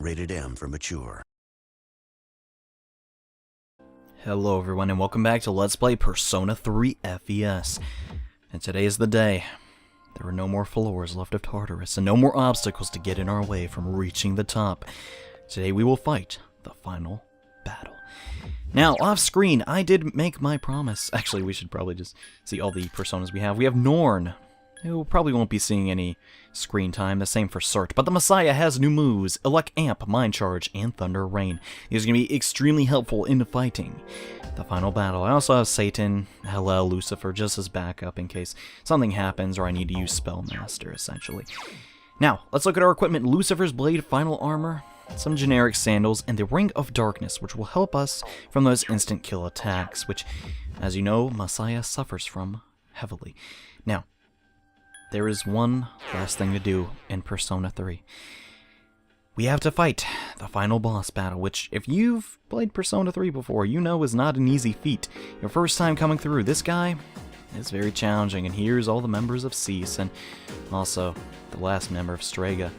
Rated M for mature. Hello everyone and welcome back to Let's Play Persona 3 FES. And today is the day. There are no more floors left of Tartarus and no more obstacles to get in our way from reaching the top. Today we will fight the final battle. Now, off screen, I did make my promise. Actually, we should probably just see all the personas we have. We have Norn, who probably won't be seeing any screen time, the same for Cert. But the Messiah has new moves, Elect Amp, Mind Charge, and Thunder Rain. These are going to be extremely helpful in fighting the final battle. I also have Satan, Hellel, Lucifer, just as backup in case something happens or I need to use Spellmaster, essentially. Now, let's look at our equipment. Lucifer's Blade, Final Armor, some generic sandals, and the Ring of Darkness, which will help us from those instant kill attacks, which, as you know, Messiah suffers from heavily. Now, there is one last thing to do in Persona 3. We have to fight the final boss battle, which, if you've played Persona 3 before, you know is not an easy feat. Your first time coming through, this guy is very challenging, and here's all the members of FES, and also the last member of Strega,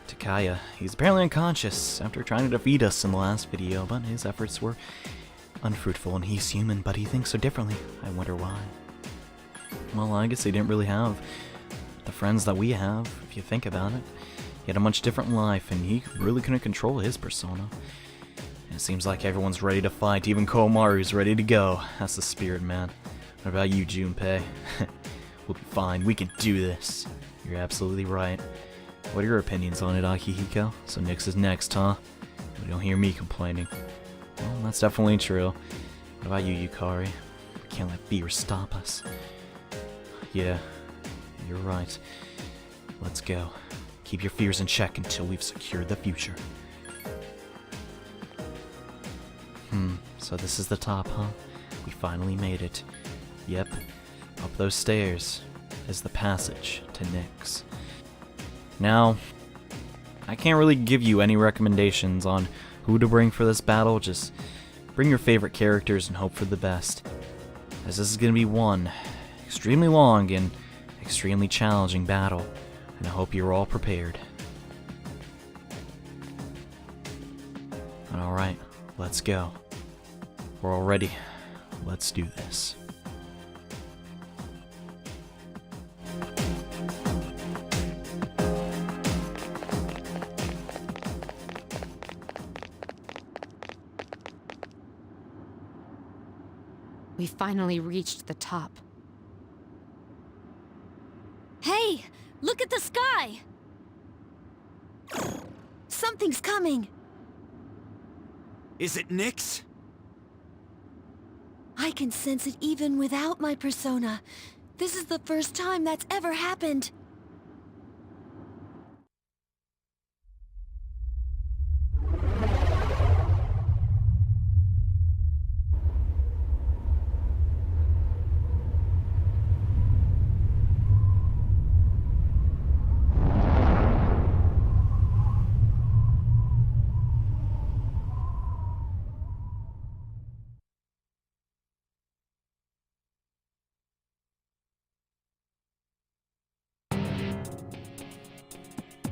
Takaya. He's apparently unconscious after trying to defeat us in the last video, but his efforts were unfruitful, and he's human, but he thinks so differently. I wonder why. Well, I guess he didn't really have the friends that we have, if you think about it. He had a much different life, and he really couldn't control his persona. And it seems like everyone's ready to fight, even Komaru's ready to go. That's the spirit, man. What about you, Junpei? We'll be fine, we can do this. You're absolutely right. What are your opinions on it, Akihiko? So Nyx is next, huh? You don't hear me complaining. Well, that's definitely true. What about you, Yukari? We can't let fear stop us. Yeah, you're right. Let's go. Keep your fears in check until we've secured the future. So this is the top, huh? We finally made it. Yep, up those stairs is the passage to Nyx. Now, I can't really give you any recommendations on who to bring for this battle. Just bring your favorite characters and hope for the best, as this is going to be one extremely long and extremely challenging battle, and I hope you're all prepared. Alright, let's go. We're all ready. Let's do this. We finally reached the top. Hey! Look at the sky! Something's coming! Is it Nyx? I can sense it even without my persona. This is the first time that's ever happened.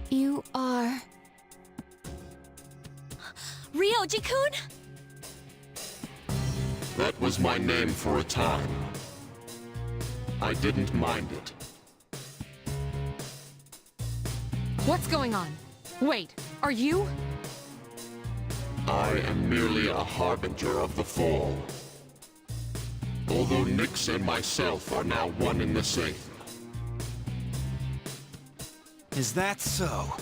You are... Ryoji-kun? That was my name for a time. I didn't mind it. What's going on? Wait, are you? I am merely a harbinger of the fall. Although Nyx and myself are now one and the same. Is that so?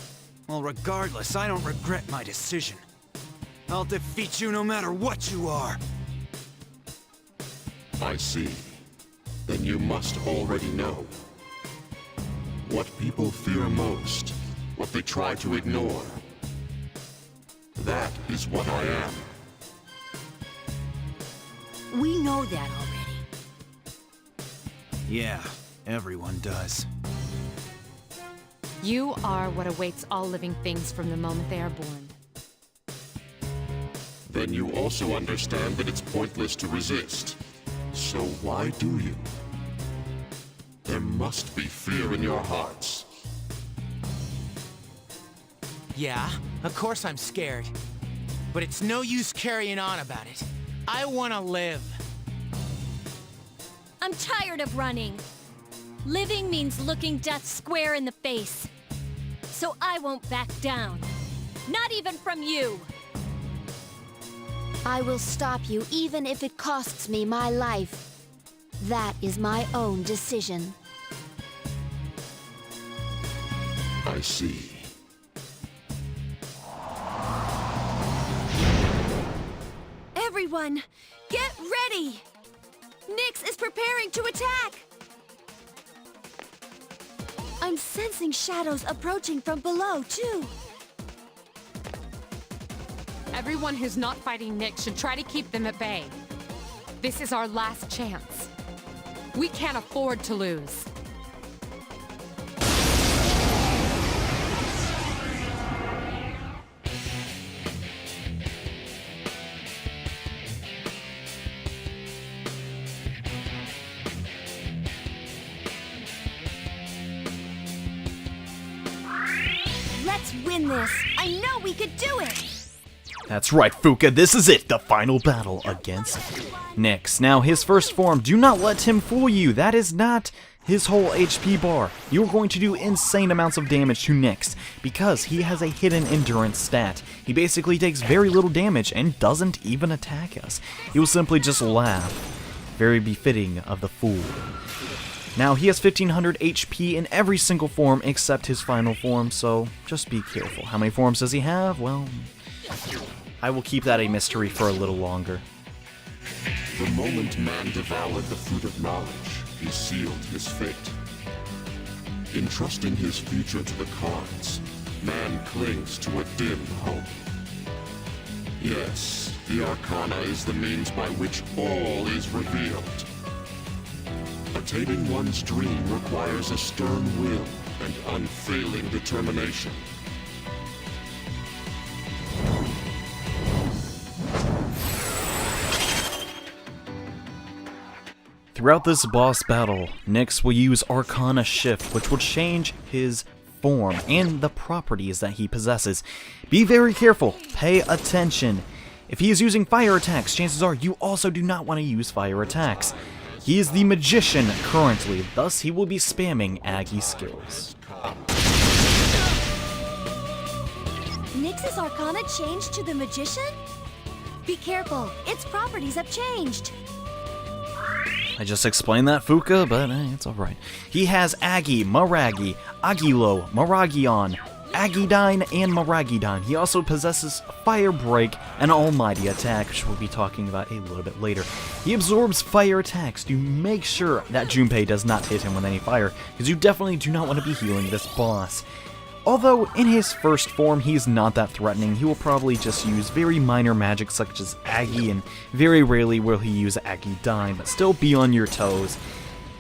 Well, regardless, I don't regret my decision. I'll defeat you no matter what you are. I see. Then you must already know. What people fear most, what they try to ignore. That is what I am. We know that already. Yeah, everyone does. You are what awaits all living things from the moment they are born. Then you also understand that it's pointless to resist. So why do you? There must be fear in your hearts. Yeah, of course I'm scared. But it's no use carrying on about it. I want to live. I'm tired of running. Living means looking death square in the face. So I won't back down. Not even from you. I will stop you even if it costs me my life. That is my own decision. I see. Everyone, get ready! Nyx is preparing to attack! I'm sensing shadows approaching from below, too. Everyone who's not fighting Nyx should try to keep them at bay. This is our last chance. We can't afford to lose. Let's win this. I know we could do it. That's right, Fuka, this is it, the final battle against Nyx. Now, his first form, do not let him fool you. That is not his whole HP bar. You're going to do insane amounts of damage to Nyx because he has a hidden endurance stat. He basically takes very little damage and doesn't even attack us. He will simply just laugh. Very befitting of the fool. Now, he has 1500 HP in every single form except his final form, so just be careful. How many forms does he have? Well, I will keep that a mystery for a little longer. The moment man devoured the fruit of knowledge, he sealed his fate. Entrusting his future to the cards, man clings to a dim hope. Yes, the arcana is the means by which all is revealed. Attaining one's dream requires a stern will and unfailing determination. Throughout this boss battle, Nyx will use Arcana Shift, which will change his form and the properties that he possesses. Be very careful, pay attention. If he is using fire attacks, chances are you also do not want to use fire attacks. He is the Magician currently, thus he will be spamming Aggie skills. Nyx's Arcana changed to the Magician? Be careful, its properties have changed. I just explained that, Fuka, but it's alright. He has Aggie, Maragi, Agilo, Maragion, Agidine, and Maragidine. He also possesses Fire Break and Almighty Attack, which we'll be talking about a little bit later. He absorbs fire attacks to make sure that Junpei does not hit him with any fire, because you definitely do not want to be healing this boss. Although, in his first form, he's not that threatening. He will probably just use very minor magic such as Aggie, and very rarely will he use Agidine, but still be on your toes.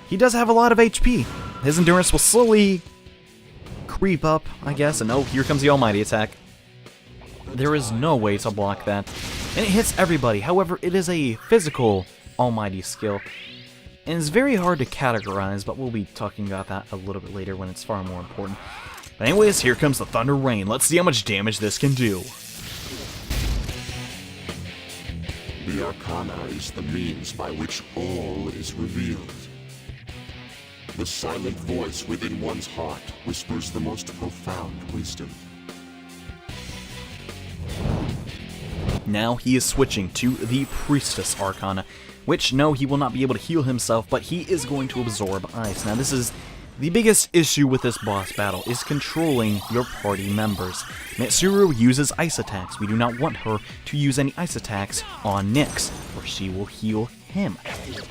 He does have a lot of HP. His endurance will slowly creep up, I guess, and oh, here comes the Almighty Attack. There is no way to block that, and it hits everybody. However, it is a physical Almighty skill, and it's very hard to categorize, but we'll be talking about that a little bit later when it's far more important. But anyways, here comes the Thunder Rain. Let's see how much damage this can do. The arcana is the means by which all is revealed. The silent voice within one's heart whispers the most profound wisdom. Now he is switching to the Priestess Arcana, which, no, he will not be able to heal himself, but he is going to absorb ice. Now this is the biggest issue with this boss battle, is controlling your party members. Mitsuru uses ice attacks. We do not want her to use any ice attacks on Nyx, or she will heal him,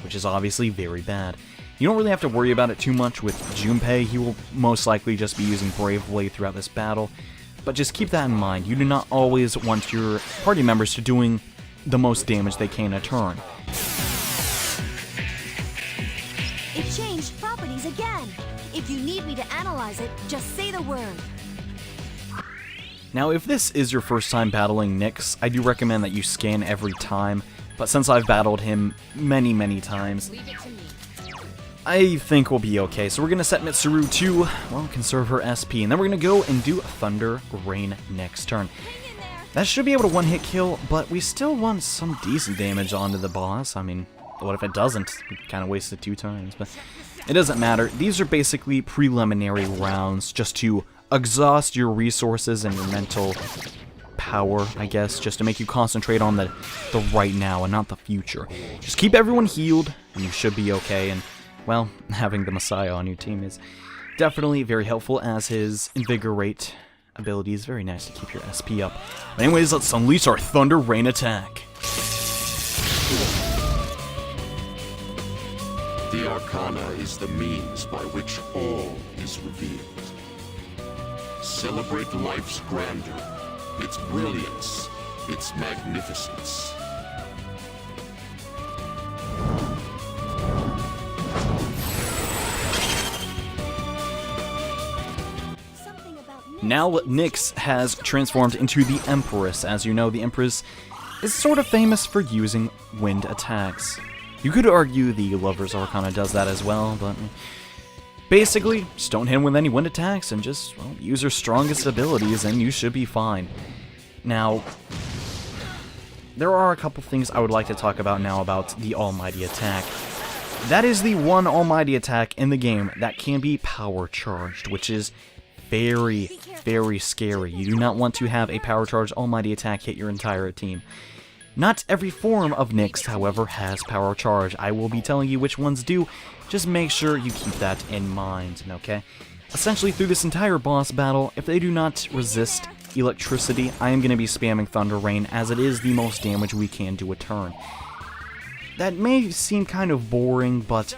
which is obviously very bad. You don't really have to worry about it too much with Junpei. He will most likely just be using Brave Blade throughout this battle, but just keep that in mind. You do not always want your party members to doing the most damage they can a turn. It changed properties again. If you need me to analyze it, just say the word. Now, if this is your first time battling Nyx, I do recommend that you scan every time, but since I've battled him many times, Leave it to me. I think we'll be okay. So we're going to set Mitsuru to, well, conserve her SP. And then we're going to go and do Thunder Rain next turn. That should be able to one-hit kill, but we still want some decent damage onto the boss. I mean, what if it doesn't? We kind of wasted 2 turns, but it doesn't matter. These are basically preliminary rounds just to exhaust your resources and your mental power, I guess, just to make you concentrate on the right now and not the future. Just keep everyone healed, and you should be okay. And, well, having the Messiah on your team is definitely very helpful, as his Invigorate ability is very nice to keep your SP up. But anyways, let's unleash our Thunder Rain attack. The arcana is the means by which all is revealed. Celebrate life's grandeur, its brilliance, its magnificence. Now Nyx has transformed into the Empress. As you know, the Empress is sort of famous for using wind attacks. You could argue the Lover's Arcana does that as well, but basically, just don't hit him with any wind attacks and just, well, use her strongest abilities and you should be fine. Now, there are a couple things I would like to talk about now about the Almighty Attack. That is the one Almighty Attack in the game that can be power charged, which is very, very scary. You do not want to have a power charged Almighty Attack hit your entire team. Not every form of Nyx, however, has power charge. I will be telling you which ones do. Just make sure you keep that in mind, okay? Essentially, through this entire boss battle, if they do not resist electricity, I am going to be spamming Thunder Rain, as it is the most damage we can do a turn. That may seem kind of boring, but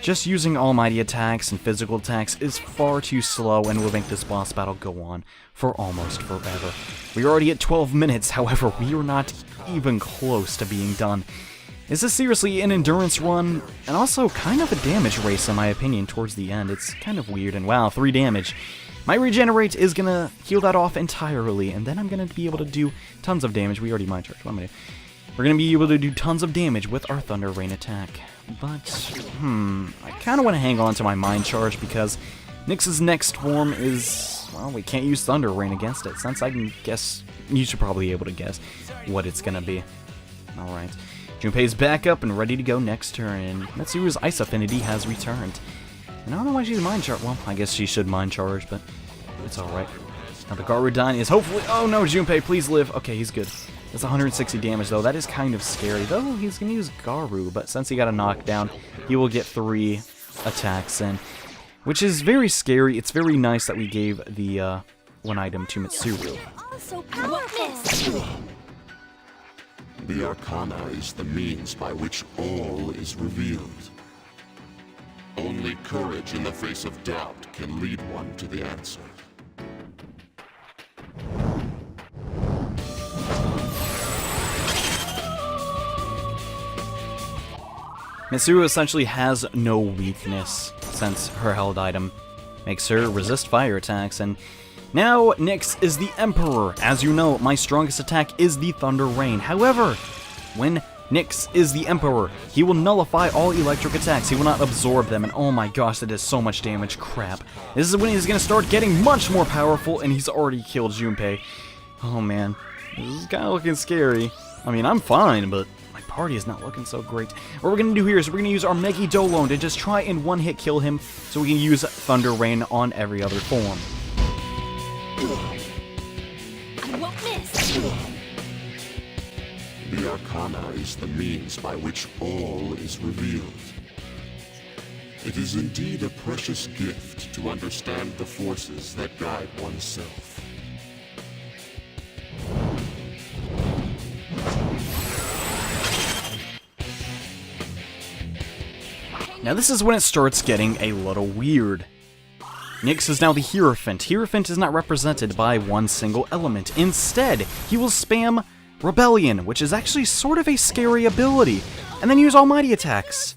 just using Almighty attacks and physical attacks is far too slow and will make this boss battle go on for almost forever. We're already at 12 minutes, however, we are not even close to being done. This is seriously an endurance run, and also kind of a damage race in my opinion towards the end. It's kind of weird, and wow, 3 damage. My regenerate is gonna heal that off entirely, and then I'm gonna be able to do tons of damage. We already mind charged. We're gonna be able to do tons of damage with our Thunder Rain attack. But, I kind of want to hang on to my Mind Charge because Nyx's next form is, well, we can't use Thunder Rain against it. Since I can guess, you should probably be able to guess what it's gonna be. Alright. Junpei's back up and ready to go next turn, and Mitsuru's Ice Affinity has returned. And I don't know why she's Mind Charge. Well, I guess she should Mind Charge, but it's alright. Now the Garudon is hopefully... Oh no, Junpei, please live. Okay, he's good. That's 160 damage, though. That is kind of scary, though. He's going to use Garu, but since he got a knockdown, he will get 3 attacks in, which is very scary. It's very nice that we gave the one item to Mitsuru. The arcana is the means by which all is revealed. Only courage in the face of doubt can lead one to the answer. Mitsuru essentially has no weakness, since her held item makes her resist fire attacks, and now Nyx is the Emperor. As you know, my strongest attack is the Thunder Rain. However, when Nyx is the Emperor, he will nullify all electric attacks. He will not absorb them, and oh my gosh, that does so much damage. Crap. This is when he's going to start getting much more powerful, and he's already killed Junpei. Oh man, this is kind of looking scary. I mean, I'm fine, but party is not looking so great. What we're going to do here is we're going to use our Megi Dolon to just try and one-hit kill him so we can use Thunder Rain on every other form. I won't miss. The arcana is the means by which all is revealed. It is indeed a precious gift to understand the forces that guide oneself. Now this is when it starts getting a little weird. Nyx is now the Hierophant. Hierophant is not represented by one single element. Instead, he will spam Rebellion, which is actually sort of a scary ability, and then use Almighty attacks.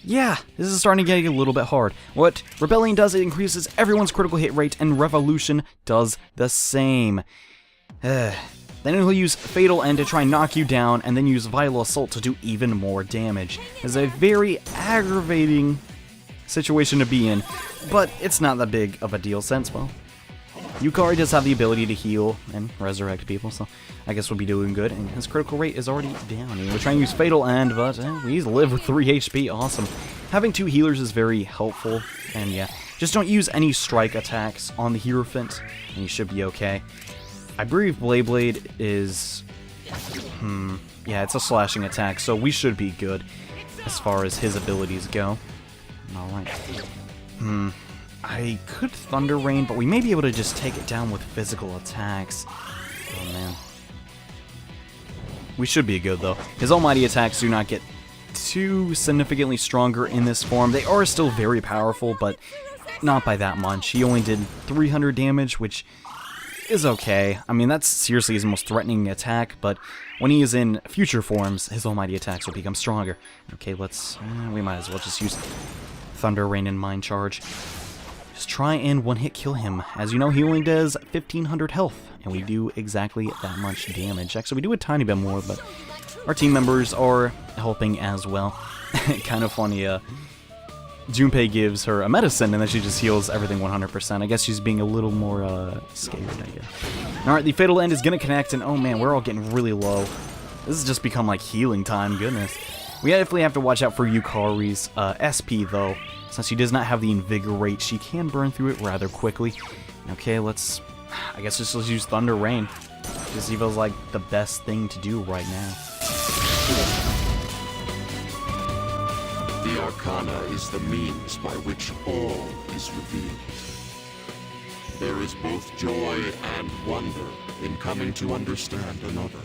Yeah, this is starting to get a little bit hard. What Rebellion does, it increases everyone's critical hit rate, and Revolution does the same. Then he'll use Fatal End to try and knock you down, and then use Vital Assault to do even more damage. It's a very aggravating situation to be in, but it's not that big of a deal since, well, Yukari does have the ability to heal and resurrect people, so I guess we'll be doing good, and his critical rate is already down. I mean, we're trying to use Fatal End, but we live with 3 HP, awesome. Having 2 healers is very helpful, and yeah, just don't use any strike attacks on the Hierophant, and you should be okay. I believe Blade is... yeah, it's a slashing attack, so we should be good as far as his abilities go. Alright. I could Thunder Rain, but we may be able to just take it down with physical attacks. Oh, man. We should be good, though. His almighty attacks do not get too significantly stronger in this form. They are still very powerful, but not by that much. He only did 300 damage, which is okay. I mean, that's seriously his most threatening attack, but when he is in future forms, his almighty attacks will become stronger. Okay, let's... we might as well just use Thunder Rain and Mind Charge. Just try and one-hit kill him. As you know, he only does 1,500 health, and we do exactly that much damage. Actually, we do a tiny bit more, but our team members are helping as well. Kind of funny, Junpei gives her a medicine, and then she just heals everything 100%. I guess she's being a little more, scared, I guess. Alright, the Fatal End is gonna connect, and oh man, we're all getting really low. This has just become, like, healing time, goodness. We definitely have to watch out for Yukari's, SP, though. Since she does not have the Invigorate, she can burn through it rather quickly. Okay, let's... I guess let's use Thunder Rain. Just feels like the best thing to do right now. The arcana is the means by which all is revealed. There is both joy and wonder in coming to understand another.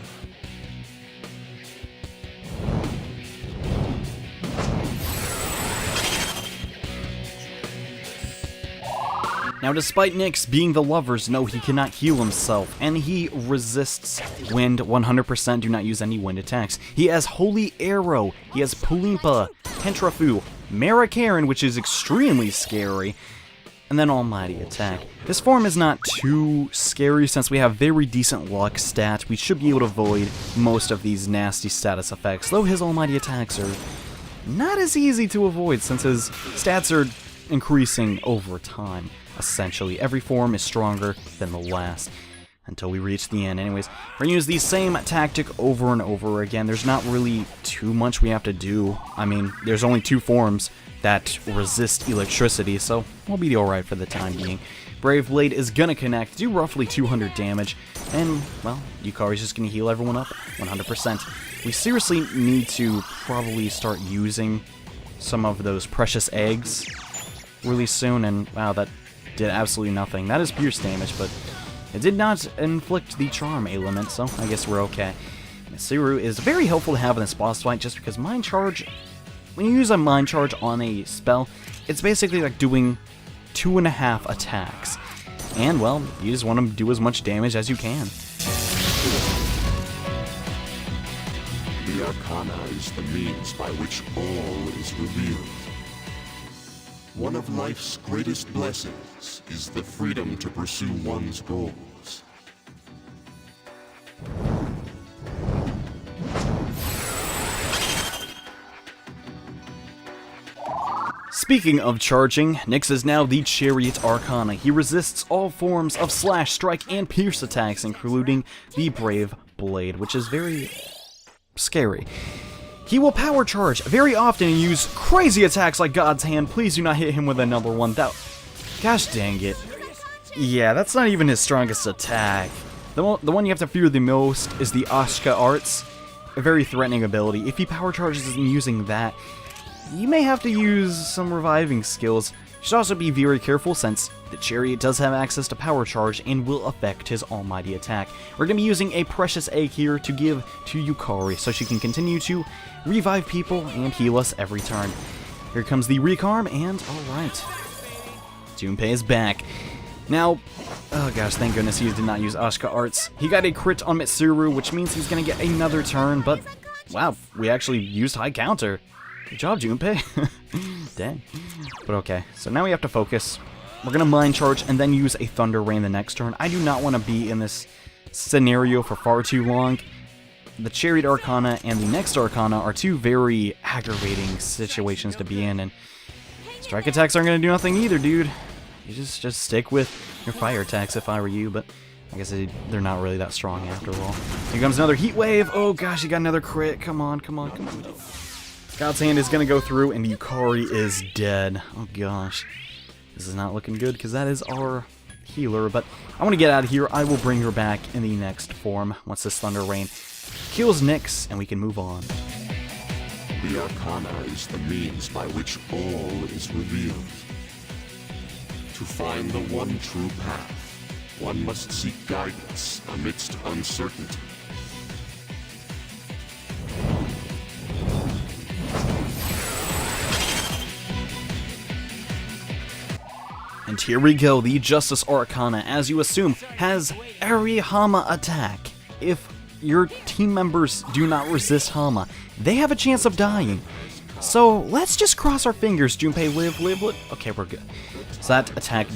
Now, despite Nyx being the lovers, no, he cannot heal himself, and he resists wind 100%. Do not use any wind attacks. He has Holy Arrow, he has Pulimpa, Tentrafu, Marikaran, which is extremely scary, and then Almighty Attack. This form is not too scary since we have very decent luck stat. We should be able to avoid most of these nasty status effects, though his Almighty Attacks are not as easy to avoid since his stats are increasing over time. Essentially, every form is stronger than the last until we reach the end. Anyways, we're gonna use the same tactic over and over again. There's not really too much we have to do. I mean, there's only 2 forms that resist electricity, so we'll be alright for the time being. Brave Blade is gonna connect, do roughly 200 damage, and, well, Yukari's just gonna heal everyone up 100%. We seriously need to probably start using some of those precious eggs really soon, and wow, that did absolutely nothing. That is pierce damage, but it did not inflict the charm element, so I guess we're okay. Mitsuru is very helpful to have in this boss fight just because Mind Charge, when you use a Mind Charge on a spell, it's basically like doing 2.5 attacks. And, well, you just want to do as much damage as you can. The arcana is the means by which all is revealed. One of life's greatest blessings is the freedom to pursue one's goals. Speaking of charging, Nyx is now the Chariot Arcana. He resists all forms of slash, strike, and pierce attacks, including the Brave Blade, which is very scary. He will power charge very often and use crazy attacks like God's Hand. Please do not hit him with another one. Gosh dang it. Yeah, that's not even his strongest attack. The one you have to fear the most is the Ashka Arts, a very threatening ability. If he power charges and using that, you may have to use some reviving skills. You should also be very careful since the Chariot does have access to power charge and will affect his almighty attack. We're going to be using a precious egg here to give to Yukari so she can continue to revive people and heal us every turn. Here comes the Recarm, and alright. Junpei is back. Now, oh gosh, thank goodness he did not use Ashka Arts. He got a crit on Mitsuru, which means he's going to get another turn, but wow, we actually used high counter. Good job, Junpei. Dang. But okay, so now we have to focus. We're going to Mind Charge and then use a Thunder Rain the next turn. I do not want to be in this scenario for far too long. The Chariot Arcana and the next Arcana are 2 very aggravating situations to be in, and Strike attacks aren't going to do nothing either, dude. You just stick with your fire attacks if I were you, but I guess they're not really that strong after all. Here comes another heat wave. Oh gosh, he got another crit. Come on, come on, come on. God's hand is going to go through, and Yukari is dead. Oh gosh. This is not looking good, because that is our healer, but I want to get out of here. I will bring her back in the next form once this Thunder Rain kills Nyx, and we can move on. The arcana is the means by which all is revealed. To find the one true path, one must seek guidance amidst uncertainty. And here we go, the Justice Arcana, as you assume, has Eri Hama attack. If your team members do not resist Hama, they have a chance of dying. So let's just cross our fingers. Junpei, live. Okay, we're good. So that attack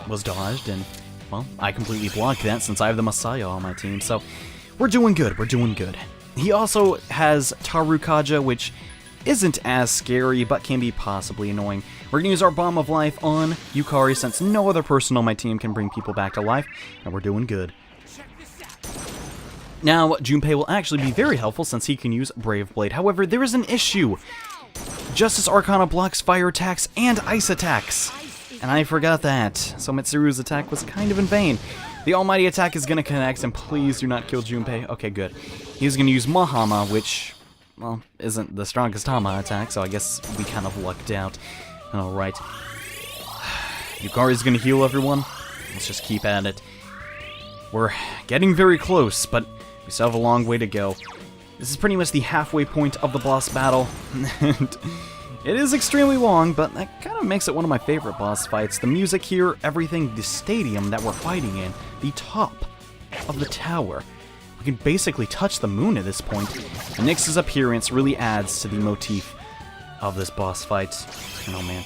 was dodged, and, well, I completely blocked that since I have the Messiah on my team. So we're doing good, we're doing good. He also has Tarukaja, which isn't as scary, but can be possibly annoying. We're going to use our Bomb of Life on Yukari, since no other person on my team can bring people back to life, and we're doing good. Now, Junpei will actually be very helpful, since he can use Brave Blade. However, there is an issue. Justice Arcana blocks fire attacks and ice attacks, and I forgot that, so Mitsuru's attack was kind of in vain. The Almighty attack is going to connect, and please do not kill Junpei. Okay, good. He's going to use Mahama, which, well, isn't the strongest Hama attack, so I guess we kind of lucked out. Alright. Yukari's gonna heal everyone. Let's just keep at it. We're getting very close, but we still have a long way to go. This is pretty much the halfway point of the boss battle. And it is extremely long, but that kind of makes it one of my favorite boss fights. The music here, everything, the stadium that we're fighting in, the top of the tower. We can basically touch the moon at this point. And Nyx's appearance really adds to the motif of this boss fight. Oh man.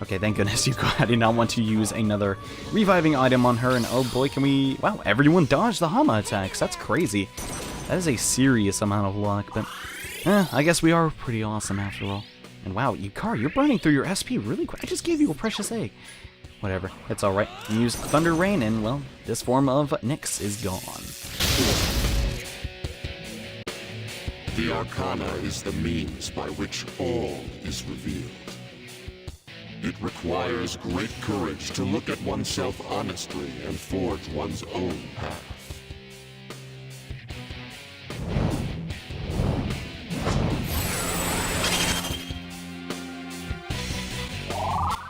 Okay, thank goodness I did not want to use another reviving item on her, and oh boy, can we... Wow, everyone dodged the Hama attacks. That's crazy. That is a serious amount of luck, but I guess we are pretty awesome after all. And wow, Yukari, you're burning through your SP really quick. I just gave you a precious egg. Whatever, it's alright. You use Thunder Rain, and well, this form of Nyx is gone. The arcana is the means by which all is revealed. It requires great courage to look at oneself honestly and forge one's own path.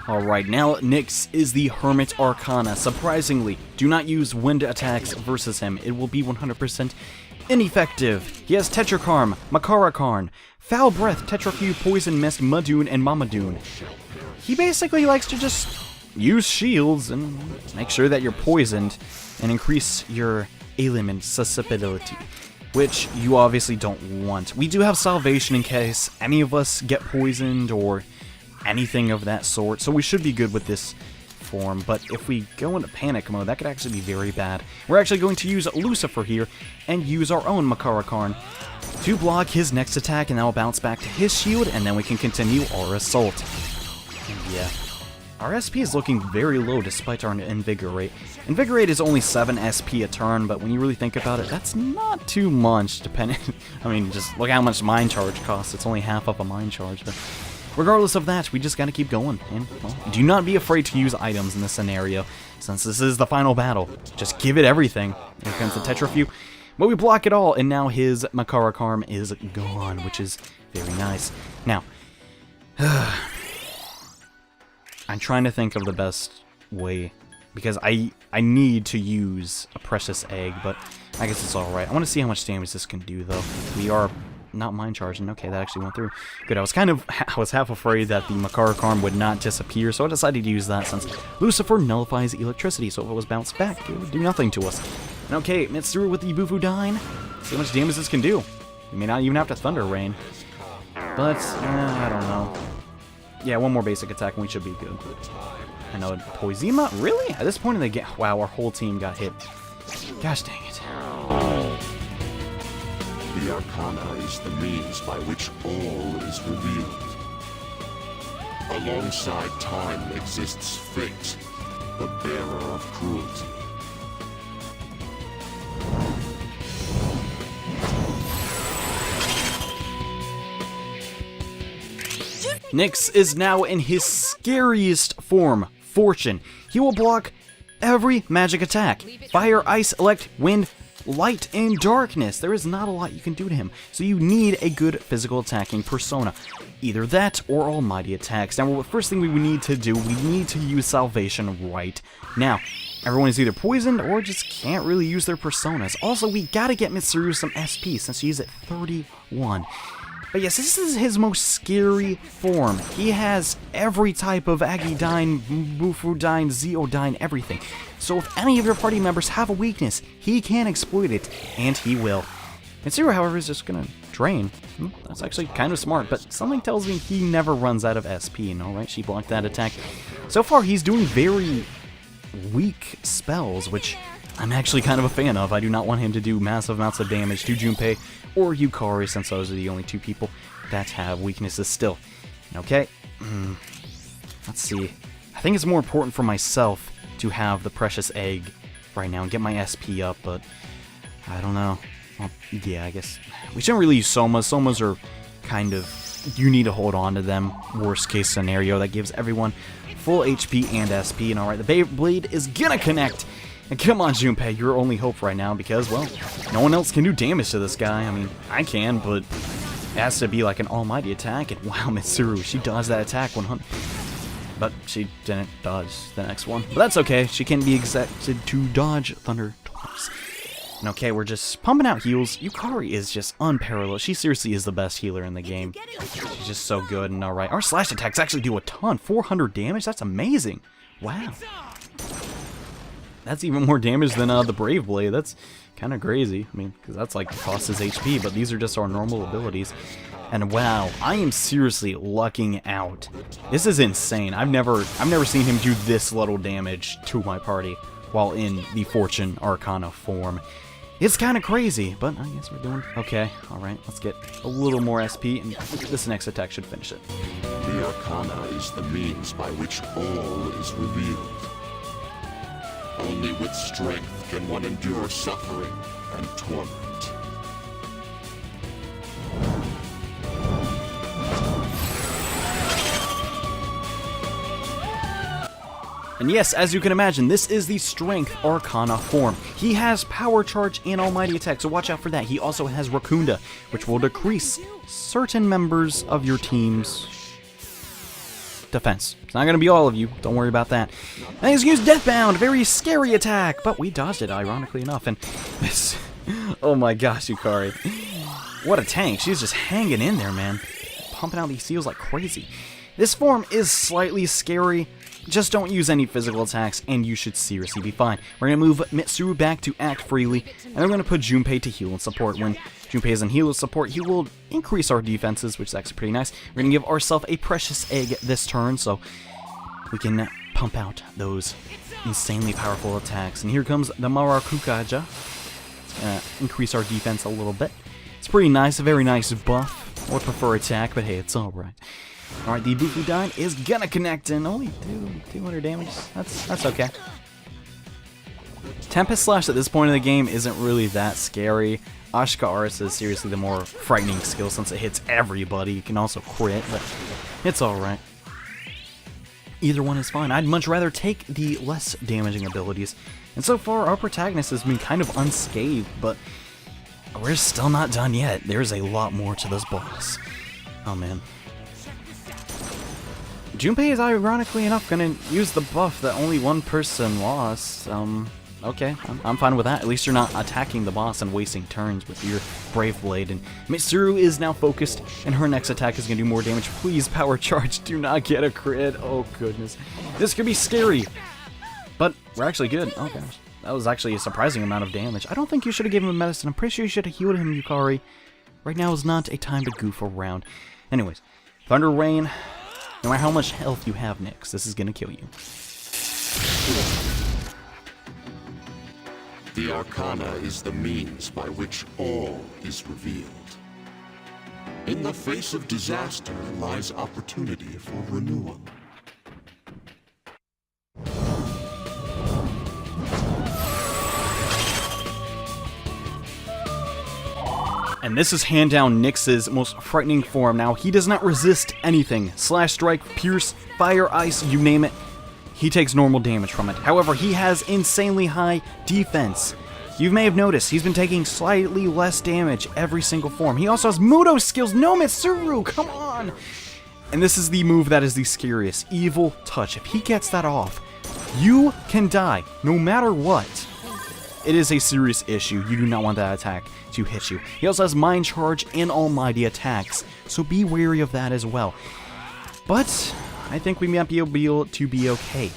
Alright, now Nyx is the Hermit Arcana. Surprisingly, do not use wind attacks versus him. It will be 100% ineffective. He has Tetrakarm, Makarakarn, Foul Breath, Tetrafuge, Poison Mist, Madoon, and Mamadoon. He basically likes to just use shields and make sure that you're poisoned and increase your ailment susceptibility, which you obviously don't want. We do have Salvation in case any of us get poisoned or anything of that sort, so we should be good with this form, but if we go into panic mode, that could actually be very bad. We're actually going to use Lucifer here and use our own Makarakarn to block his next attack, and that will bounce back to his shield, and then we can continue our assault. And yeah, our SP is looking very low despite our Invigorate. Invigorate is only 7 SP a turn, but when you really think about it, that's not too much, depending... I mean, just look how much Mind Charge costs. It's only half of a Mind Charge, but... Regardless of that, we just gotta keep going, and, well, do not be afraid to use items in this scenario, since this is the final battle. Just give it everything. Here comes the Tetrafuge. But we block it all, and now his Makarakarm is gone, which is very nice. Now, I'm trying to think of the best way, because I need to use a precious egg, but I guess it's alright. I want to see how much damage this can do, though. We are not mind charging. Okay, that actually went through. Good, I was half afraid that the Makarakarm would not disappear, so I decided to use that since Lucifer nullifies electricity, so if it was bounced back, it would do nothing to us. And okay, Mitsuru with the Bufudine. See how much damage this can do. We may not even have to Thunder Rain. But, I don't know. Yeah, one more basic attack and we should be good. I know, Poizima? Really? At this point in the game, wow, our whole team got hit. Gosh dang it. The arcana is the means by which all is revealed. Alongside time exists fate, the bearer of cruelty. Nyx is now in his scariest form, Fortune. He will block every magic attack. Fire, ice, elect, wind, light, and darkness. There is not a lot you can do to him, so you need a good physical attacking persona. Either that or almighty attacks. Now, the first thing we need to do, we need to use salvation right now. Everyone is either poisoned or just can't really use their personas. Also, we gotta get Mitsuru some SP since she's at 31. But yes, this is his most scary form. He has every type of Agidyne, Bufudyne, Zeodyne, everything. So if any of your party members have a weakness, he can exploit it, and he will. Mitsuru, however, is just gonna drain. That's actually kind of smart, but something tells me he never runs out of SP, alright? She blocked that attack. So far, he's doing very weak spells, which I'm actually kind of a fan of. I do not want him to do massive amounts of damage to Junpei or Yukari, since those are the only two people that have weaknesses still. Okay, let's see. I think it's more important for myself to have the precious egg right now and get my SP up, but I don't know. Well, yeah, I guess we shouldn't really use Somas. Somas are kind of, you need to hold on to them. Worst case scenario, that gives everyone full HP and SP. And alright, the Beyblade is gonna connect. And come on, Junpei, you're our only hope right now because, well, no one else can do damage to this guy. I mean, I can, but it has to be like an almighty attack. And wow, Mitsuru, she dodged that attack 100. But she didn't dodge the next one. But that's okay. She can be expected to dodge Thunder twice. And okay, we're just pumping out heals. Yukari is just unparalleled. She seriously is the best healer in the game. She's just so good. And alright, our slash attacks actually do a ton. 400 damage? That's amazing. Wow. That's even more damage than the Brave Blade. That's kind of crazy. I mean, because that's like costs his HP, but these are just our normal abilities. And wow, I am seriously lucking out. This is insane. I've never seen him do this little damage to my party while in the Fortune Arcana form. It's kind of crazy, but I guess we're doing okay. All right, let's get a little more SP, and this next attack should finish it. The Arcana is the means by which all is revealed. Only with strength can one endure suffering and torment. And yes, as you can imagine, this is the Strength Arcana form. He has Power Charge and Almighty Attack, so watch out for that. He also has Rakunda, which will decrease certain members of your team's defense. It's not going to be all of you, don't worry about that. And he's used Deathbound, very scary attack, but we dodged it, ironically enough. And this, oh my gosh, Yukari. What a tank, she's just hanging in there, man. Pumping out these heals like crazy. This form is slightly scary. Just don't use any physical attacks, and you should seriously be fine. We're going to move Mitsuru back to act freely, and we're going to put Junpei to heal and support. When Junpei is in heal and support, he will increase our defenses, which is actually pretty nice. We're going to give ourselves a precious egg this turn, so we can pump out those insanely powerful attacks. And here comes the Marakukaja. Increase our defense a little bit. It's pretty nice, a very nice buff. I would prefer attack, but hey, it's alright. Alright, the Bufudyne is gonna connect and only 200 damage. That's okay. Tempest Slash at this point in the game isn't really that scary. Ashika Aris is seriously the more frightening skill since it hits everybody. You can also crit, but it's alright. Either one is fine. I'd much rather take the less damaging abilities. And so far, our protagonist has been kind of unscathed, but we're still not done yet. There's a lot more to this boss. Oh man. Junpei is ironically enough gonna use the buff that only one person lost. Okay, I'm fine with that. At least you're not attacking the boss and wasting turns with your Brave Blade. And Mitsuru is now focused, and her next attack is gonna do more damage. Please, Power Charge, do not get a crit. Oh goodness. This could be scary. But we're actually good. Oh gosh. That was actually a surprising amount of damage. I don't think you should have given him medicine. I'm pretty sure you should have healed him, Yukari. Right now is not a time to goof around. Anyways, Thunder Rain. No matter how much health you have, Nyx, this is gonna kill you. The Arcana is the means by which all is revealed. In the face of disaster lies opportunity for renewal. And this is hand down Nyx's most frightening form. Now, he does not resist anything. Slash, strike, pierce, fire, ice, you name it. He takes normal damage from it. However, he has insanely high defense. You may have noticed he's been taking slightly less damage every single form. He also has Mudo skills. No, Mitsuru, come on! And this is the move that is the scariest. Evil Touch. If he gets that off, you can die, no matter what. It is a serious issue. You do not want that attack to hit you. He also has Mind Charge and Almighty attacks, so be wary of that as well. But I think we might be able to be okay.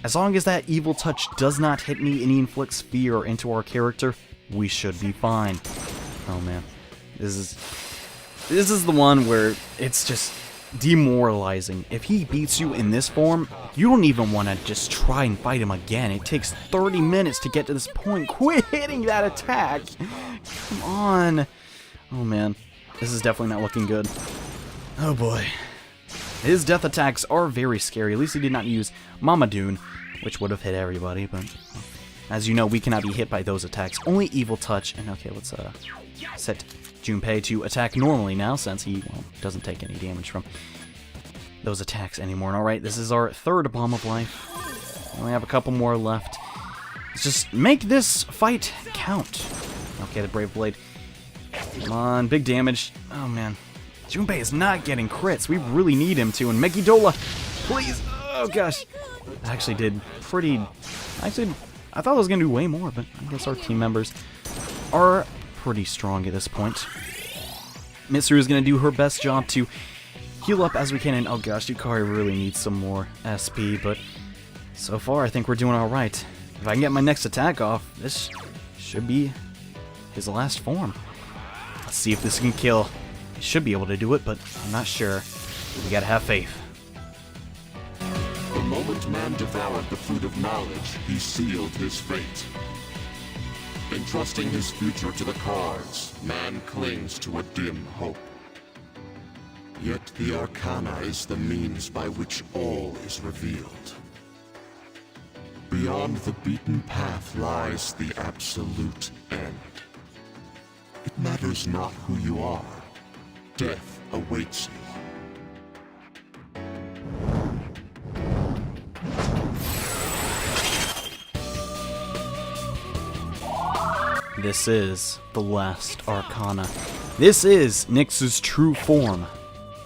As long as that Evil Touch does not hit me and he inflicts fear into our character, we should be fine. Oh man, this is the one where it's just demoralizing. If he beats you in this form, you don't even want to just try and fight him again. It takes 30 minutes to get to this point. Quit hitting that attack! Come on! Oh man, this is definitely not looking good. Oh boy. His death attacks are very scary. At least he did not use Mamadoon, which would have hit everybody, but as you know, we cannot be hit by those attacks. Only Evil Touch. And okay, let's set Junpei to attack normally now, since he doesn't take any damage from those attacks anymore. And alright, this is our third Bomb of Life. We only have a couple more left. Let's just make this fight count. Okay, the Brave Blade. Come on, big damage. Oh man. Junpei is not getting crits. We really need him to. And Megiddola, please. Oh gosh. I actually did pretty... Actually, I thought I was going to do way more, but I guess our team members are pretty strong at this point. Mitsuru is going to do her best job to heal up as we can. And oh gosh, Yukari really needs some more SP, but so far I think we're doing alright. If I can get my next attack off, this should be his last form. Let's see if this can kill. I should be able to do it, but I'm not sure. We gotta have faith. The moment man devoured the fruit of knowledge, he sealed his fate. Entrusting his future to the cards, man clings to a dim hope. Yet the arcana is the means by which all is revealed. Beyond the beaten path lies the absolute end. It matters not who you are. Death awaits you. This is the last arcana. This is Nyx's true form,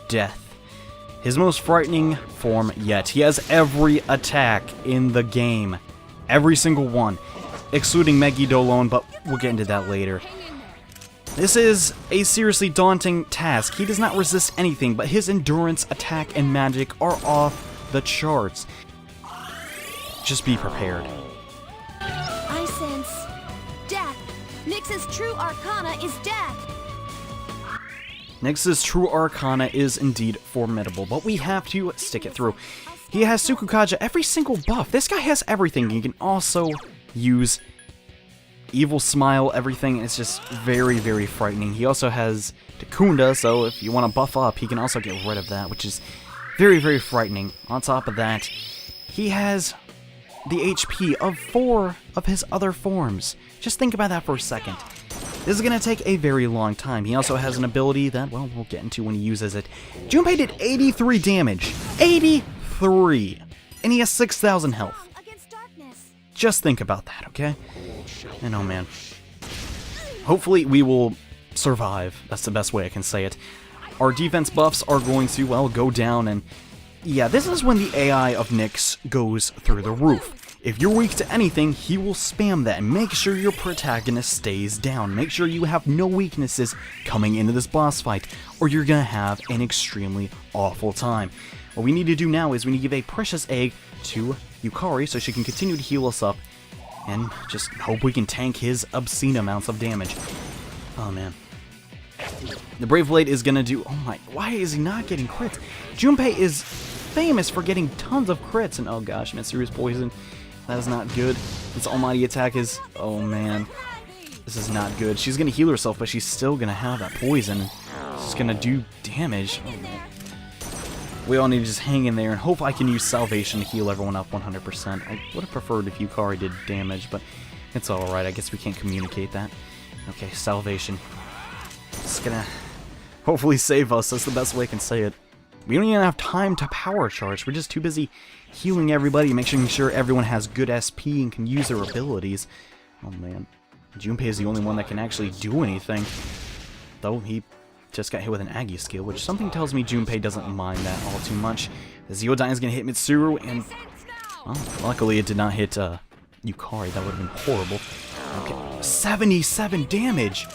Death. His most frightening form yet. He has every attack in the game. Every single one. Excluding Megiddola, but we'll get into that later. This is a seriously daunting task. He does not resist anything, but his endurance, attack, and magic are off the charts. Just be prepared. I sense death. Nyx's true arcana is death. Nyx's true arcana is indeed formidable, but we have to stick it through. He has Sukukaja every single buff. This guy has everything. He can also use Evil Smile, everything. It's just very, very frightening. He also has Takunda, so if you want to buff up, he can also get rid of that, which is very, very frightening. On top of that, he has the HP of 4 of his other forms. Just think about that for a second. This is going to take a very long time. He also has an ability that, well, we'll get into when he uses it. Junpei did 83 damage. 83! And he has 6,000 health. Just think about that, okay? And oh man. Hopefully we will survive. That's the best way I can say it. Our defense buffs are going to, well, go down, and yeah, this is when the AI of Nyx goes through the roof. If you're weak to anything, he will spam that, and make sure your protagonist stays down. Make sure you have no weaknesses coming into this boss fight, or you're gonna have an extremely awful time. What we need to do now is we need to give a precious egg to Yukari so she can continue to heal us up, and just hope we can tank his obscene amounts of damage. Oh man. The Brave Blade is gonna do... Oh my... Why is he not getting crits? Junpei is famous for getting tons of crits, and oh gosh, Mitsuru's poison. That is not good. This Almighty attack is... Oh man. This is not good. She's gonna heal herself, but she's still gonna have that poison. It's just gonna do damage. We all need to just hang in there and hope I can use Salvation to heal everyone up 100%. I would have preferred if Yukari did damage, but it's alright. I guess we can't communicate that. Okay, Salvation. It's gonna hopefully save us. That's the best way I can say it. We don't even have time to power charge. We're just too busy healing everybody, making sure everyone has good SP and can use their abilities. Oh man. Junpei is the only one that can actually do anything. Though he just got hit with an Aggie skill, which something tells me Junpei doesn't mind that all too much. The Zeodyne is going to hit Mitsuru, and well, luckily it did not hit Yukari. That would have been horrible. Okay, 77 damage!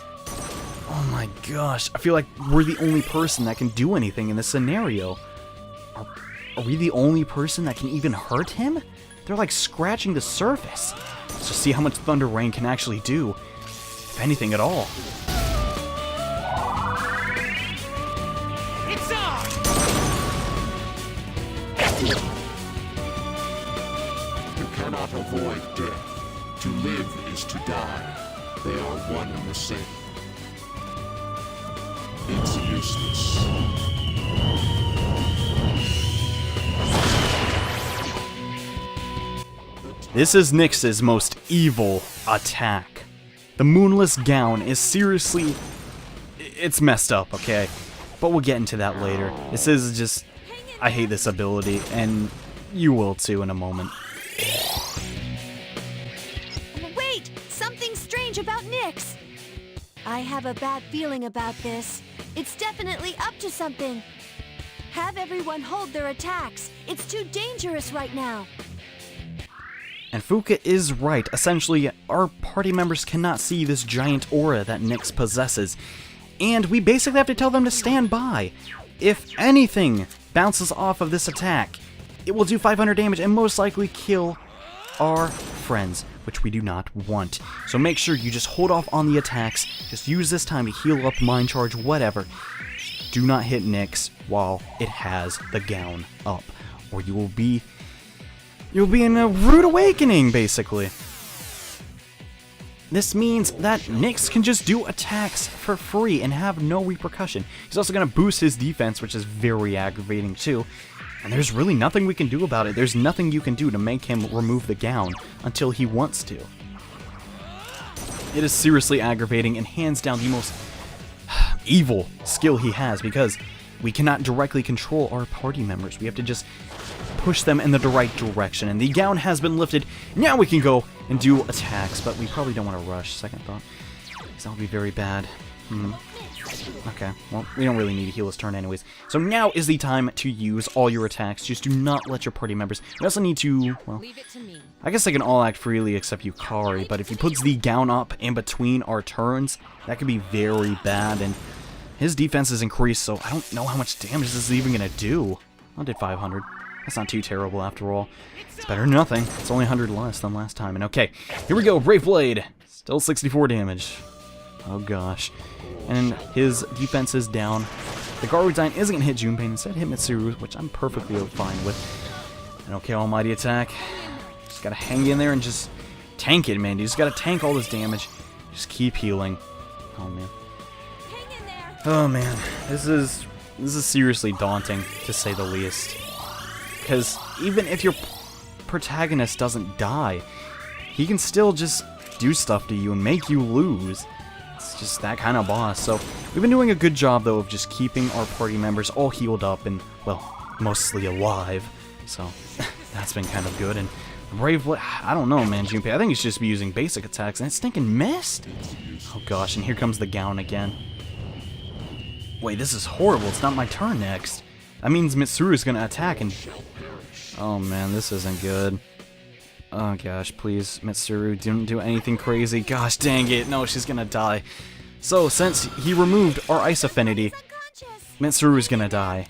Oh my gosh, I feel like we're the only person that can do anything in this scenario. Are we the only person that can even hurt him? They're like scratching the surface. Let's just see how much Thunder Rain can actually do, if anything at all. It's on! You cannot avoid death. To live is to die. They are one and the same. It's useless. This is Nyx's most evil attack. The Moonless Gown is seriously... it's messed up, okay? But we'll get into that later. This is just... I hate this ability, and you will too in a moment. Wait! Something strange about Nyx! I have a bad feeling about this. It's definitely up to something. Have everyone hold their attacks. It's too dangerous right now. And Fuka is right. Essentially, our party members cannot see this giant aura that Nyx possesses. And we basically have to tell them to stand by. If anything bounces off of this attack, it will do 500 damage and most likely kill our friends, which we do not want. So make sure you just hold off on the attacks. Just use this time to heal up, mind charge, whatever. Do not hit Nyx while it has the gown up, or you'll be in a rude awakening, basically. This means that Nyx can just do attacks for free and have no repercussion. He's also going to boost his defense, which is very aggravating too. And there's really nothing we can do about it. There's nothing you can do to make him remove the gown until he wants to. It is seriously aggravating and hands down the most evil skill he has, because we cannot directly control our party members. We have to just push them in the right direction. And the gown has been lifted. Now we can go and do attacks, but we probably don't want to rush, second thought, because that would be very bad. Okay, well, we don't really need to heal his turn anyways. So now is the time to use all your attacks. Just do not let your party members... We also need to, well, Leave it to me. I guess they can all act freely except Yukari, but if he puts the gown up in between our turns, that could be very bad, and his defense is increased, so I don't know how much damage this is even going to do. I did 500. That's not too terrible after all. It's better than nothing. It's only 100 less than last time. And okay, here we go. Brave Blade. Still 64 damage. Oh gosh. And his defense is down. The Garudine isn't going to hit Junpei, instead hit Mitsuru, which I'm perfectly fine with. And okay, Almighty Attack. Just gotta hang in there and just tank it, man. You just gotta tank all this damage. Just keep healing. Oh man. Oh man. This is seriously daunting, to say the least. Because even if your protagonist doesn't die, he can still just do stuff to you and make you lose. It's just that kind of boss. So we've been doing a good job, though, of just keeping our party members all healed up and, well, mostly alive. So that's been kind of good. And Brave Blade, I don't know, man, Junpei. I think he should just be using basic attacks, and it stinking missed. Oh gosh, and here comes the gown again. Wait, this is horrible. It's not my turn next. That means Mitsuru is going to attack, and... oh man, this isn't good. Oh gosh, please, Mitsuru, don't do anything crazy. Gosh dang it, no, she's going to die. So, since he removed our ice affinity, Mitsuru is going to die.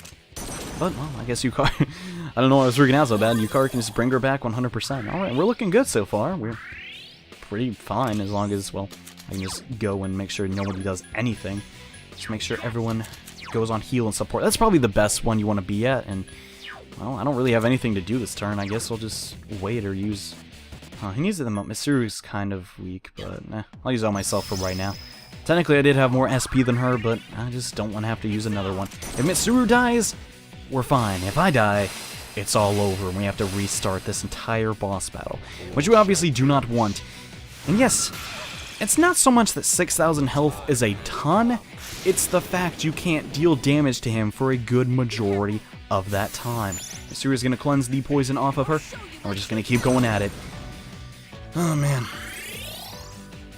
But, well, I guess Yukari... I don't know why I was freaking out so bad. Yukari can just bring her back 100%. Alright, we're looking good so far. We're pretty fine as long as, well, I can just go and make sure nobody does anything. Just make sure everyone goes on heal and support. That's probably the best one you want to be at, and, well, I don't really have anything to do this turn. I guess I'll just wait or use... he needs it the most. Mitsuru's kind of weak, but I'll use it on myself for right now. Technically, I did have more SP than her, but I just don't want to have to use another one. If Mitsuru dies, we're fine. If I die, it's all over, and we have to restart this entire boss battle, which we obviously do not want. And yes, it's not so much that 6,000 health is a ton, it's the fact you can't deal damage to him for a good majority of that time. Mitsuru's gonna cleanse the poison off of her, and we're just gonna keep going at it. Oh man.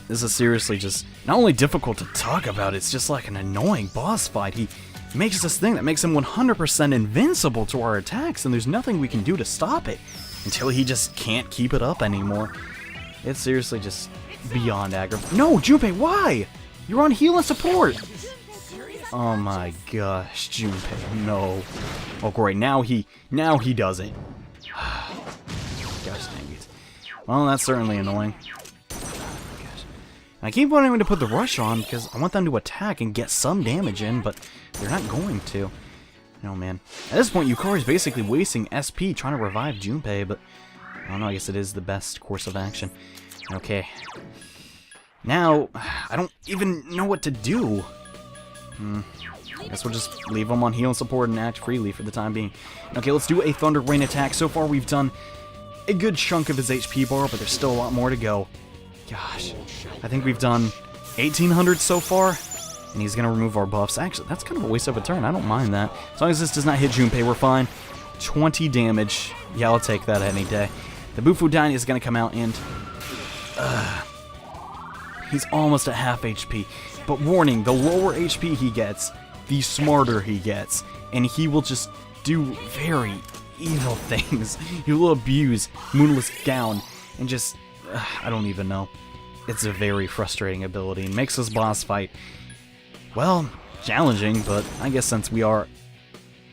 This is seriously just not only difficult to talk about, it's just like an annoying boss fight. He makes this thing that makes him 100% invincible to our attacks, and there's nothing we can do to stop it until he just can't keep it up anymore. It's seriously just beyond aggravating. No, Junpei, why? You're on heal and support. Oh my gosh, Junpei, no. Oh great, now he does it. Gosh dang it. Well, that's certainly annoying. I keep wanting to put the rush on because I want them to attack and get some damage in, but they're not going to. Oh man. At this point, Yukari's basically wasting SP trying to revive Junpei, but I don't know, I guess it is the best course of action. Okay. Now, I don't even know what to do. I guess we'll just leave him on heal and support and act freely for the time being. Okay, let's do a Thunder Rain attack. So far, we've done a good chunk of his HP bar, but there's still a lot more to go. Gosh, I think we've done 1,800 so far, and he's going to remove our buffs. Actually, that's kind of a waste of a turn. I don't mind that. As long as this does not hit Junpei, we're fine. 20 damage. Yeah, I'll take that any day. The Bufudan is going to come out, and he's almost at half HP. But warning, the lower HP he gets, the smarter he gets, and he will just do very evil things. He will abuse Moonless Gown, and just... I don't even know. It's a very frustrating ability and makes this boss fight, well, challenging, but I guess since we are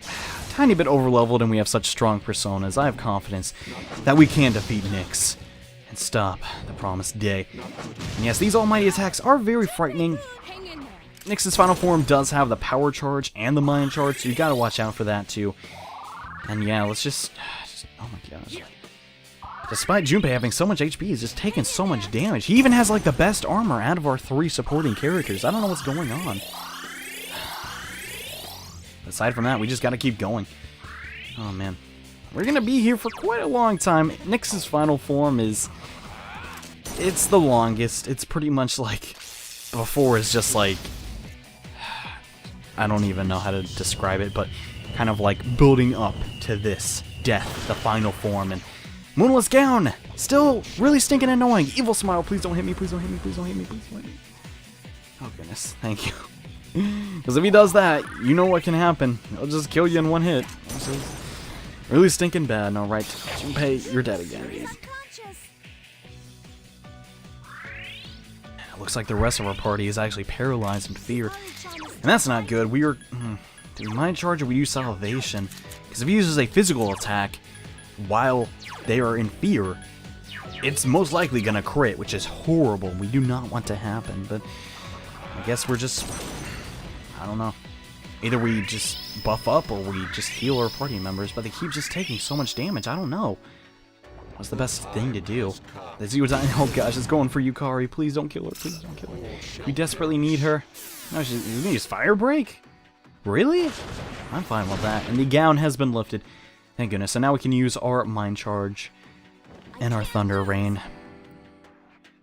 a tiny bit overleveled and we have such strong personas, I have confidence that we can defeat Nyx and stop the promised day. And yes, these almighty attacks are very frightening. Nyx's final form does have the power charge and the mind charge, so you gotta watch out for that too. And yeah, let's just oh my gosh. Despite Junpei having so much HP, he's just taking so much damage. He even has like the best armor out of our 3 supporting characters. I don't know what's going on. Aside from that, we just gotta keep going. Oh man. We're gonna be here for quite a long time. Nyx's final form is... it's the longest. It's pretty much like... before is just like... I don't even know how to describe it, but kind of like building up to this death, the final form, and Moonless Gown! Still really stinking annoying. Evil Smile, please don't hit me, please don't hit me, please don't hit me, please don't hit me. Oh goodness, thank you. Because if he does that, you know what can happen. He'll just kill you in one hit. This is really stinking bad. Alright, Junpei, you're dead again. It looks like the rest of our party is actually paralyzed in fear. And that's not good. We are... do we mind charge or we use salvation? Because if he uses a physical attack while they are in fear, it's most likely gonna crit, which is horrible. We do not want to happen, but I guess we're just... I don't know. Either we just buff up or we just heal our party members, but they keep just taking so much damage. I don't know. What's the best thing to do? The Zeodyne, oh gosh, it's going for Yukari. Please don't kill her. Please don't kill her. We desperately need her. No, she's gonna use Fire Break? Really? I'm fine with that. And the gown has been lifted. Thank goodness. So now we can use our Mind Charge and our Thunder Rain.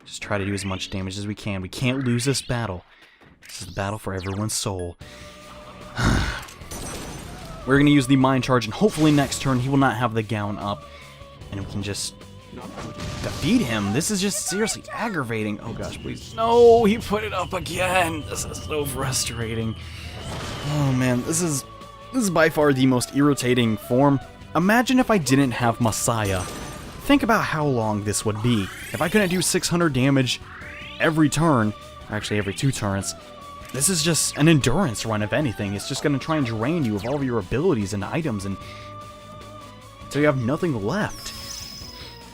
Just try to do as much damage as we can. We can't lose this battle. This is the battle for everyone's soul. We're going to use the Mind Charge, and hopefully next turn he will not have the gown up. And we can just defeat him. This is just seriously aggravating. Oh gosh, please. No, he put it up again. This is so frustrating. Oh man, this is by far the most irritating form. Imagine if I didn't have Messiah. Think about how long this would be. If I couldn't do 600 damage every turn, or actually every 2 turns, this is just an endurance run if anything. It's just going to try and drain you of all of your abilities and items and until you have nothing left.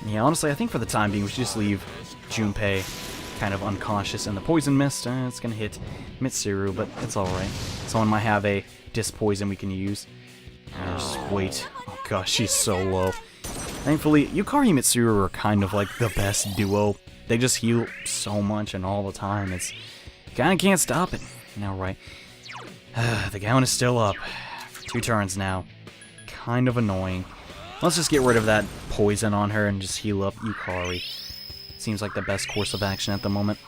Yeah, honestly, I think for the time being we should just leave Junpei kind of unconscious in the Poison Mist. It's going to hit Mitsuru, but it's alright. Someone might have a Disc Poison we can use. Just wait. Oh gosh, she's so low. Thankfully, Yukari and Mitsuru are kind of like the best duo. They just heal so much and all the time. It's Kinda can't stop it. Now, right. The gown is still up. For 2 turns now. Kind of annoying. Let's just get rid of that poison on her and just heal up Yukari. Seems like the best course of action at the moment.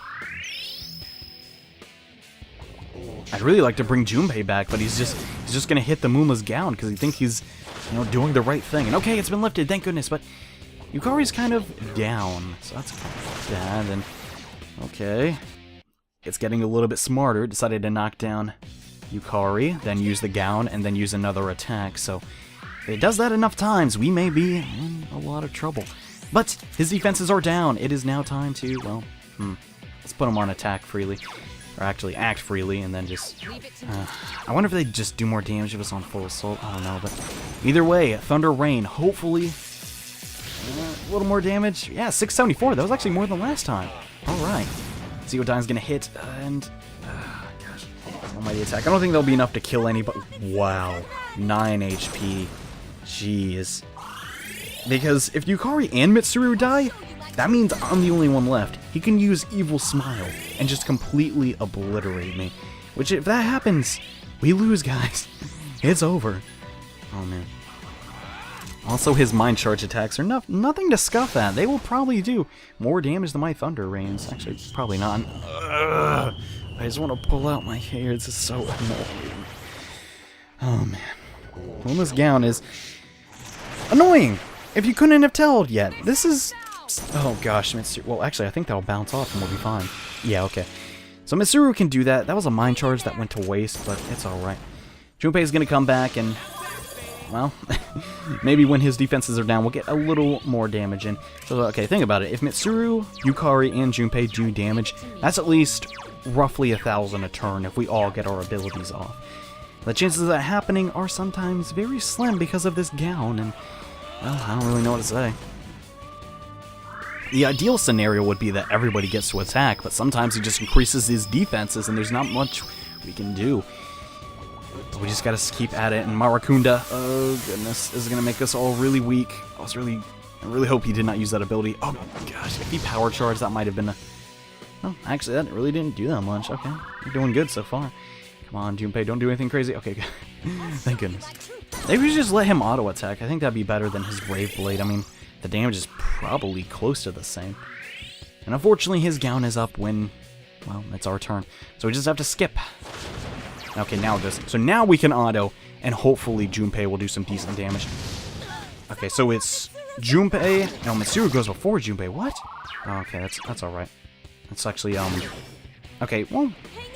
I'd really like to bring Junpei back, but he's just gonna hit the Moonless Gown because he thinks he's, you know, doing the right thing. And okay, it's been lifted, thank goodness, but Yukari's kind of down, so that's kind of bad. And okay, it's getting a little bit smarter. Decided to knock down Yukari, then use the gown, and then use another attack. So if it does that enough times, we may be in a lot of trouble. But his defenses are down. It is now time to, well, let's put him on attack freely. Or actually act freely, and then just... I wonder if they'd just do more damage if it was on full assault. I don't know, but either way, Thunder Rain, hopefully a little more damage. Yeah, 674. That was actually more than last time. All right. See what Dine's gonna hit, and gosh, almighty attack. I don't think there'll be enough to kill anybody. Wow, 9 HP. Jeez. Because if Yukari and Mitsuru die, that means I'm the only one left. He can use Evil Smile and just completely obliterate me. Which, if that happens, we lose, guys. It's over. Oh, man. Also, his Mind Charge attacks are nothing to scuff at. They will probably do more damage than my Thunder Rains. Actually, probably not. Ugh. I just want to pull out my hair. This is so annoying. Oh, man. Well, this gown is annoying. If you couldn't have told yet, this is... Oh gosh, Mitsuru. Well, actually, I think that'll bounce off and we'll be fine. Yeah, okay. So Mitsuru can do that. That was a Mind Charge that went to waste, but it's alright. Junpei's gonna come back and... Well, maybe when his defenses are down, we'll get a little more damage in. So, okay, think about it. If Mitsuru, Yukari, and Junpei do damage, that's at least roughly 1,000 a turn if we all get our abilities off. The chances of that happening are sometimes very slim because of this gown, and... Well, I don't really know what to say. The ideal scenario would be that everybody gets to attack, but sometimes he just increases his defenses and there's not much we can do. But we just gotta keep at it, and Marakunda, oh goodness, this is gonna make us all really weak. I really hope he did not use that ability. Oh gosh, if he power charged, that might have been a... Oh, actually, that really didn't do that much. Okay, you're doing good so far. Come on, Junpei, don't do anything crazy. Okay, good. Thank goodness. Maybe we should just let him auto-attack. I think that'd be better than his Brave Blade. I mean, the damage is probably close to the same. And unfortunately, his gown is up when, well, it's our turn. So we just have to skip. Okay, now it does. So now we can auto, and hopefully Junpei will do some decent damage. Okay, so it's Junpei. No, Mitsuru goes before Junpei. What? Oh, okay, that's alright. That's actually, okay, well,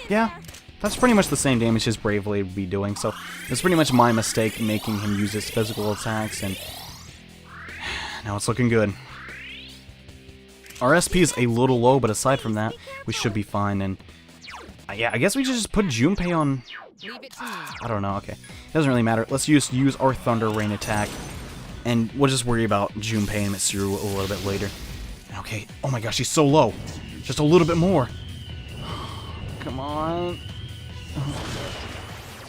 yeah. That's pretty much the same damage his Brave Blade would be doing, so it's pretty much my mistake making him use his physical attacks, and now it's looking good. Our SP is a little low, but aside from that, we should be fine, and yeah, I guess we should just put Junpei on... I don't know, okay. It doesn't really matter. Let's just use our Thunder Rain attack, and we'll just worry about Junpei and Mitsuru a little bit later. Okay, oh my gosh, he's so low. Just a little bit more. Come on.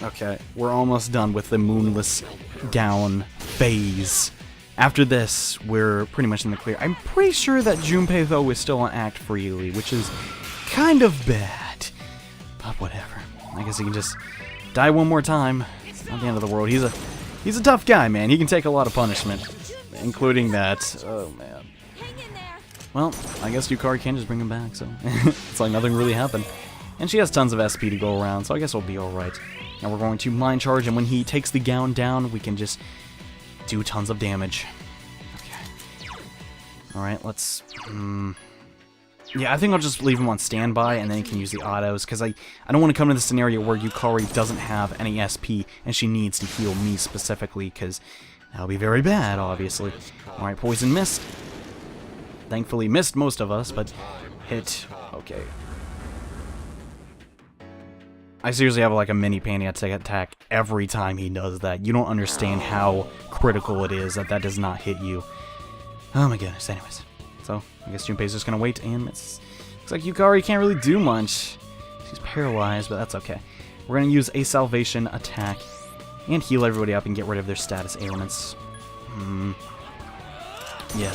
Okay, we're almost done with the Moonless Gown phase. After this, we're pretty much in the clear. I'm pretty sure that Junpei, though, is still on Act Freely, which is kind of bad. But whatever. I guess he can just die one more time. It's not the end of the world. He's a tough guy, man. He can take a lot of punishment, including that. Oh, man. Well, I guess Yukari can just bring him back, so it's like nothing really happened. And she has tons of SP to go around, so I guess we'll be alright. Now we're going to Mind Charge, and when he takes the gown down, we can just do tons of damage. Okay. Alright, let's... Yeah, I think I'll just leave him on standby, and then he can use the autos, because I don't want to come to the scenario where Yukari doesn't have any SP, and she needs to heal me specifically, because that'll be very bad, obviously. Alright, Poison Mist. Thankfully missed most of us, but hit... Okay. I seriously have like a mini panic attack every time he does that. You don't understand how critical it is that does not hit you. Oh my goodness. Anyways, so I guess Junpei's just gonna wait, and looks like Yukari can't really do much. She's paralyzed, but that's okay. We're gonna use a Salvation attack and heal everybody up and get rid of their status ailments. Yeah,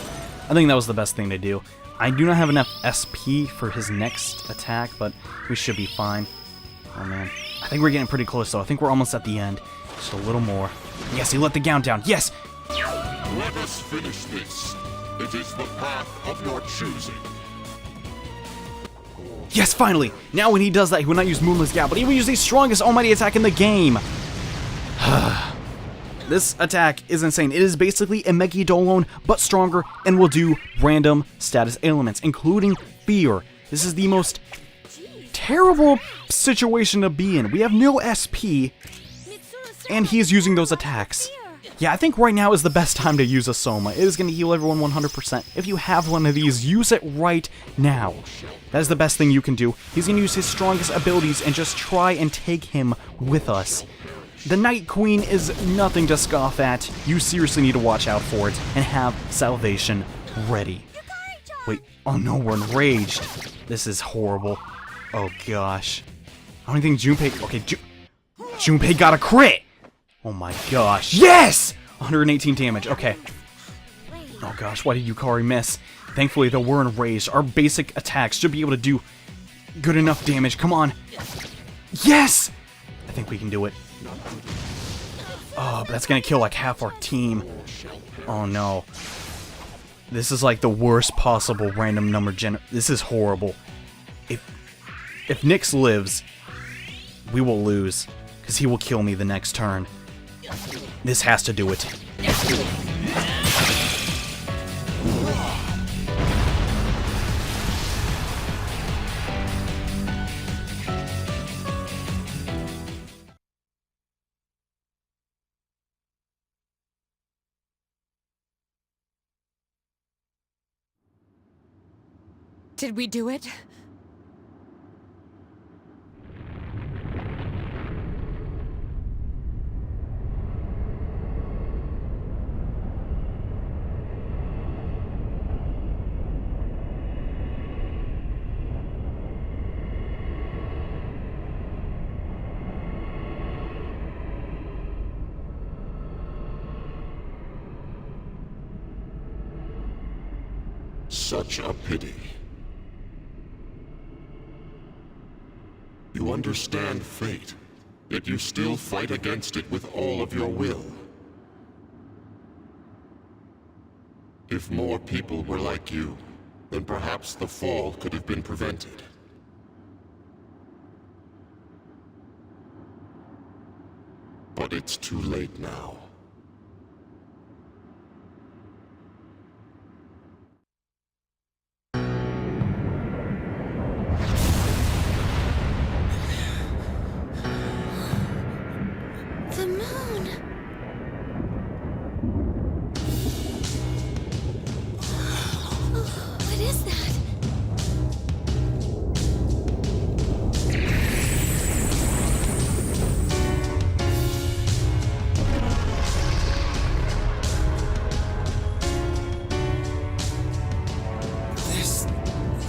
I think that was the best thing to do. I do not have enough SP for his next attack, but we should be fine. Oh man. I think we're getting pretty close though. I think we're almost at the end. Just a little more. Yes, he let the gown down. Yes! Let us finish this. It is the path of your choosing. Yes, finally! Now when he does that, he will not use Moonless Gap, but he will use the strongest almighty attack in the game! This attack is insane. It is basically a Megidolon, but stronger, and will do random status ailments, including Fear. This is the most terrible situation to be in. We have no SP, and he is using those attacks. Yeah, I think right now is the best time to use a Soma. It is going to heal everyone 100%. If you have one of these, use it right now. That is the best thing you can do. He's going to use his strongest abilities and just try and take him with us. The Night Queen is nothing to scoff at. You seriously need to watch out for it and have salvation ready. Wait, oh no, we're enraged. This is horrible. Oh gosh. I don't think Junpei... Okay, Junpei got a crit! Oh my gosh. Yes! 118 damage, okay. Oh gosh, why did Yukari miss? Thankfully, though, we're enraged. Our basic attacks should be able to do good enough damage. Come on. Yes! I think we can do it. Oh, but that's gonna kill like half our team. Oh no. This is like the worst possible random number This is horrible. If Nyx lives, we will lose. Because he will kill me the next turn. This has to do it. Did we do it? Such a pity. You understand fate, yet you still fight against it with all of your will. If more people were like you, then perhaps the fall could have been prevented. But it's too late now. The moon! What is that?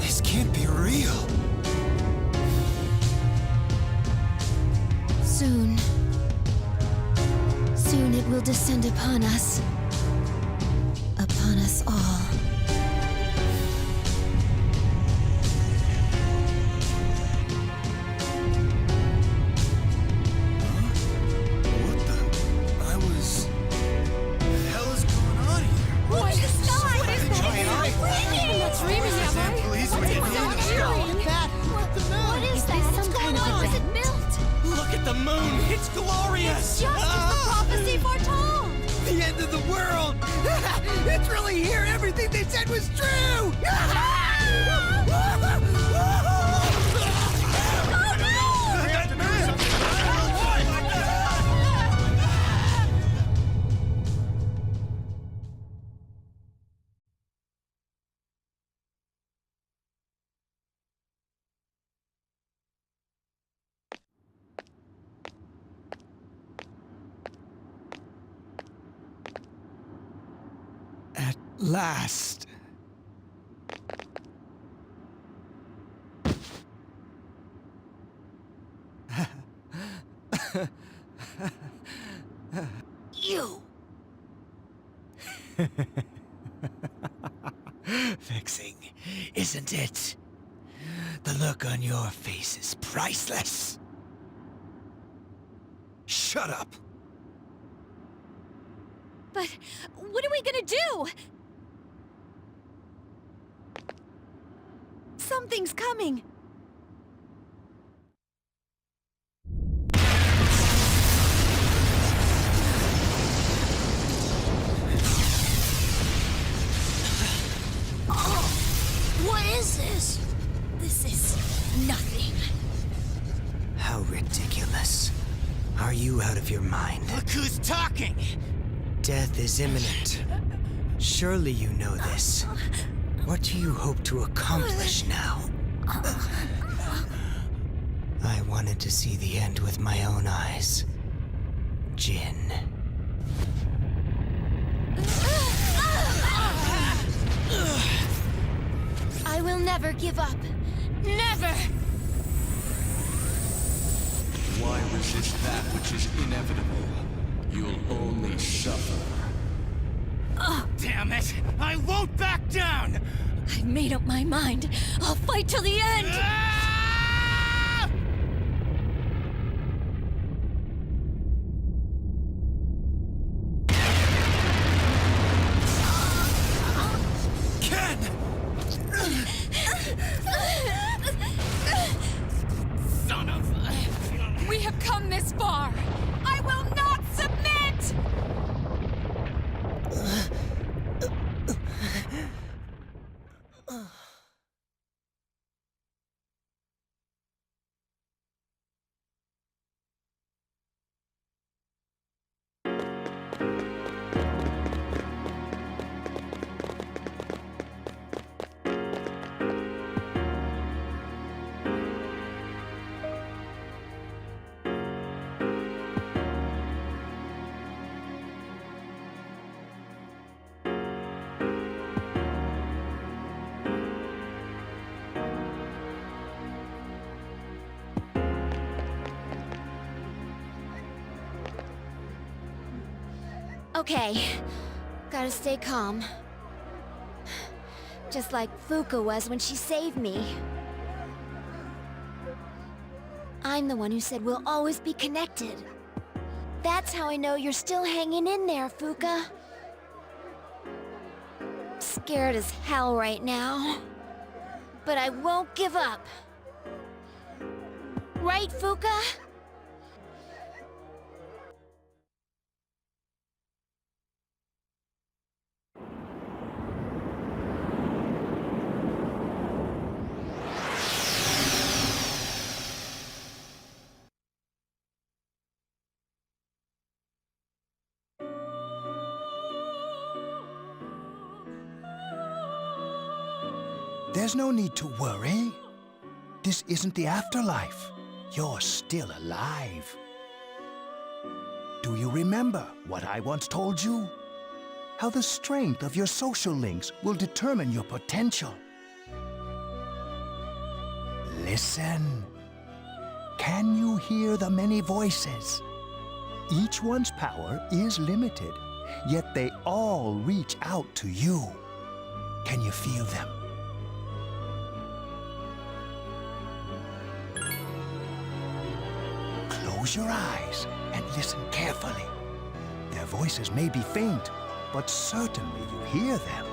This can't be real. Soon it will descend upon us. Upon us all. What the hell is going on here? Look at the sky! What is that? What's dreaming, Emily? Policeman in the sky. What is that? What's going on? Was it built? Look at the moon! It's glorious! Just as the prophecy foretold! The end of the world! It's really here! Everything they said was true! At last. You! Fixing isn't it? The look on your face is priceless. Shut up! But what are we gonna do? Something's coming. What is this? This is nothing. How ridiculous. Are you out of your mind? Look who's talking! Death is imminent. Surely you know this. What do you hope to accomplish now? I wanted to see the end with my own eyes. Jin. I will never give up. Never! Why resist that which is inevitable? You'll only suffer. Damn it! I won't back down! I've made up my mind. I'll fight till the end! Ah! Ken! Son of... We have come this far! I will not submit! Okay, gotta stay calm. Just like Fuka was when she saved me. I'm the one who said we'll always be connected. That's how I know you're still hanging in there, Fuka. Scared as hell right now. But I won't give up. Right, Fuka? There's no need to worry. This isn't the afterlife. You're still alive. Do you remember what I once told you? How the strength of your social links will determine your potential. Listen. Can you hear the many voices? Each one's power is limited, yet they all reach out to you. Can you feel them? Close your eyes and listen carefully. Their voices may be faint, but certainly you hear them.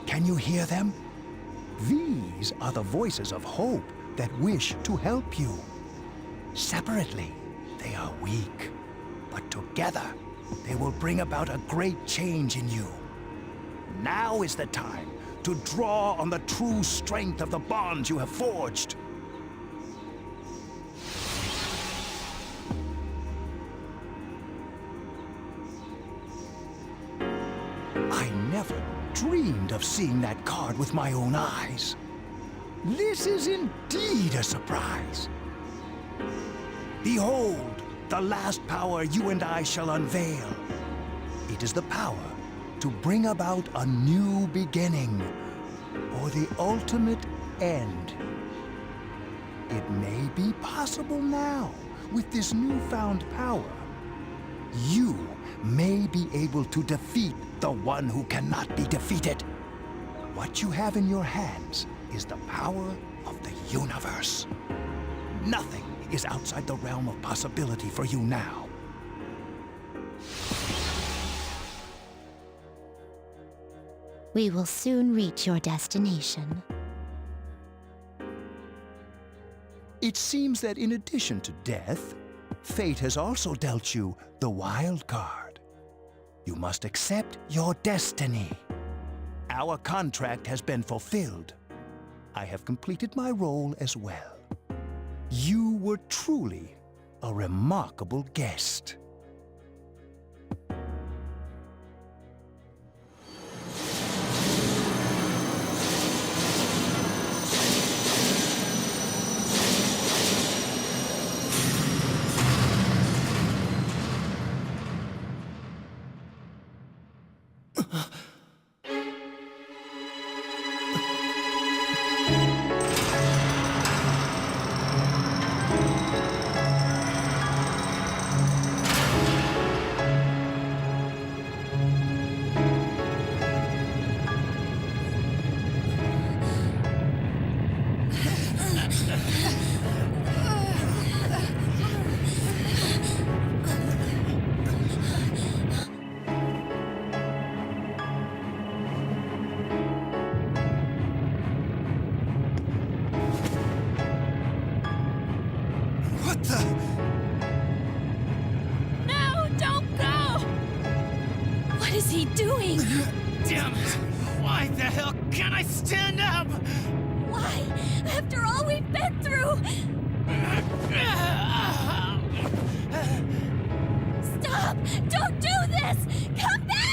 Can you hear them? These are the voices of hope that wish to help you. Separately, they are weak, but together, they will bring about a great change in you. Now is the time to draw on the true strength of the bonds you have forged. I never dreamed of seeing that card with my own eyes. This is indeed a surprise. Behold, the last power you and I shall unveil. It is the power to bring about a new beginning, or the ultimate end. It may be possible now, with this newfound power. You may be able to defeat the one who cannot be defeated. What you have in your hands is the power of the universe. Nothing is outside the realm of possibility for you now. We will soon reach your destination. It seems that in addition to death, fate has also dealt you the wild card. You must accept your destiny. Our contract has been fulfilled. I have completed my role as well. You were truly a remarkable guest. What the? No, don't go! What is he doing? Damn it! Why the hell can't I stand up? Why? After all we've been through! Stop! Don't do this! Come back!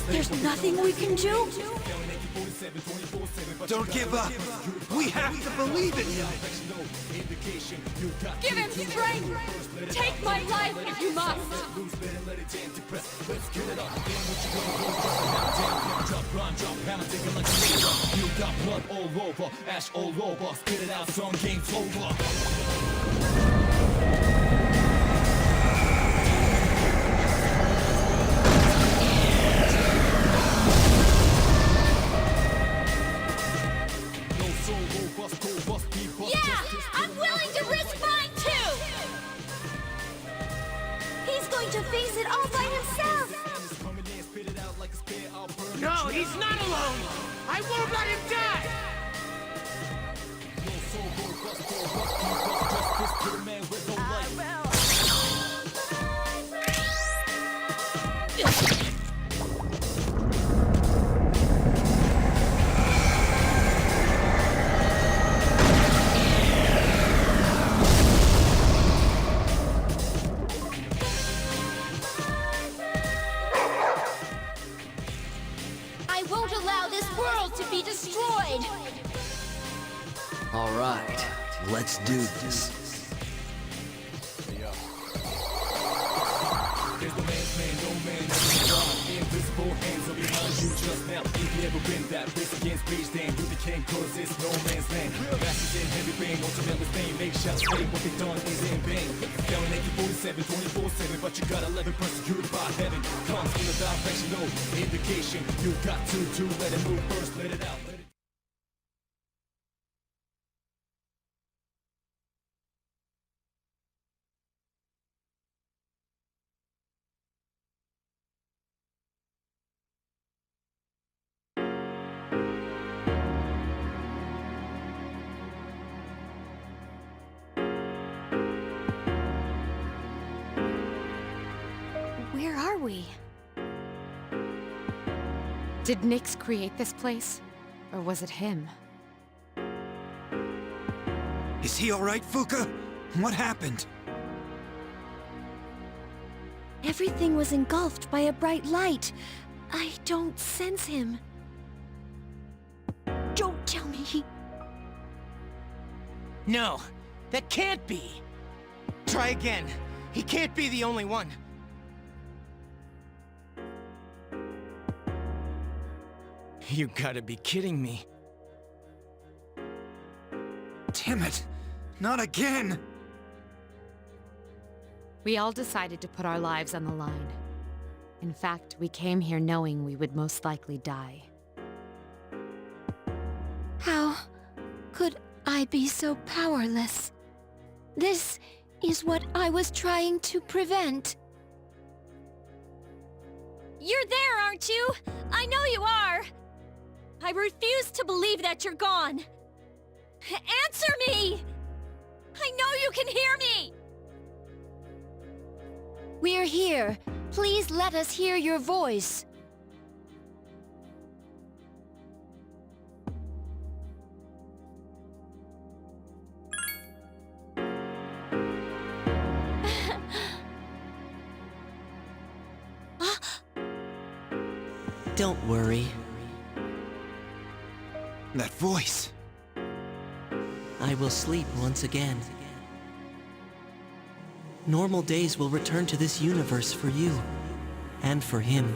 There's nothing we can do? Don't give up. We have to believe in you. Give him strength! Take my life if you must! You got blood all over, ash all over. Spit it out, some game's over. face it all by himself! No, he's not alone! I won't let him die! I won't allow this world to be destroyed! All right, let's do this. There's no man's man, no man, never gone. Invisible hands are behind you just now. If you ever win that race against rage, then you can't cause it's no man's land. Masters in heavy rain, ultimate pain. Make shots say what they done is in vain. Failing AK-47, 24/7, but you got 11 persecuted by heaven. Comes from the direction, no indication. You got to let it move first, let it out. Where are we? Did Nyx create this place? Or was it him? Is he alright, Fuka? What happened? Everything was engulfed by a bright light. I don't sense him. Don't tell me he... No, that can't be! Try again. He can't be the only one. You gotta be kidding me. Damn it! Not again! We all decided to put our lives on the line. In fact, we came here knowing we would most likely die. How could I be so powerless? This is what I was trying to prevent. You're there, aren't you? I know you are! I refuse to believe that you're gone! Answer me! I know you can hear me! We're here. Please let us hear your voice. Don't worry. That voice. I will sleep once again. Normal days will return to this universe for you, and for him.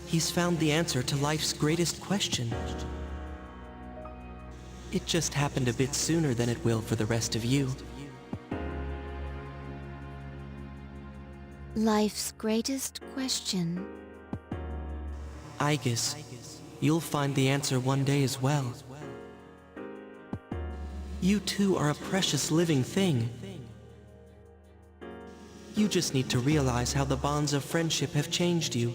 He's found the answer to life's greatest question. It just happened a bit sooner than it will for the rest of you. Life's greatest question. I guess you'll find the answer one day as well. You too are a precious living thing. You just need to realize how the bonds of friendship have changed you.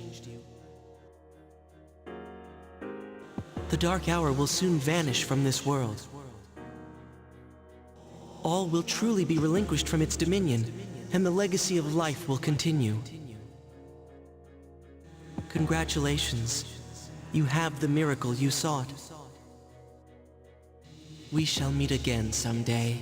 The dark hour will soon vanish from this world. All will truly be relinquished from its dominion, and the legacy of life will continue. Congratulations. You have the miracle you sought. We shall meet again someday.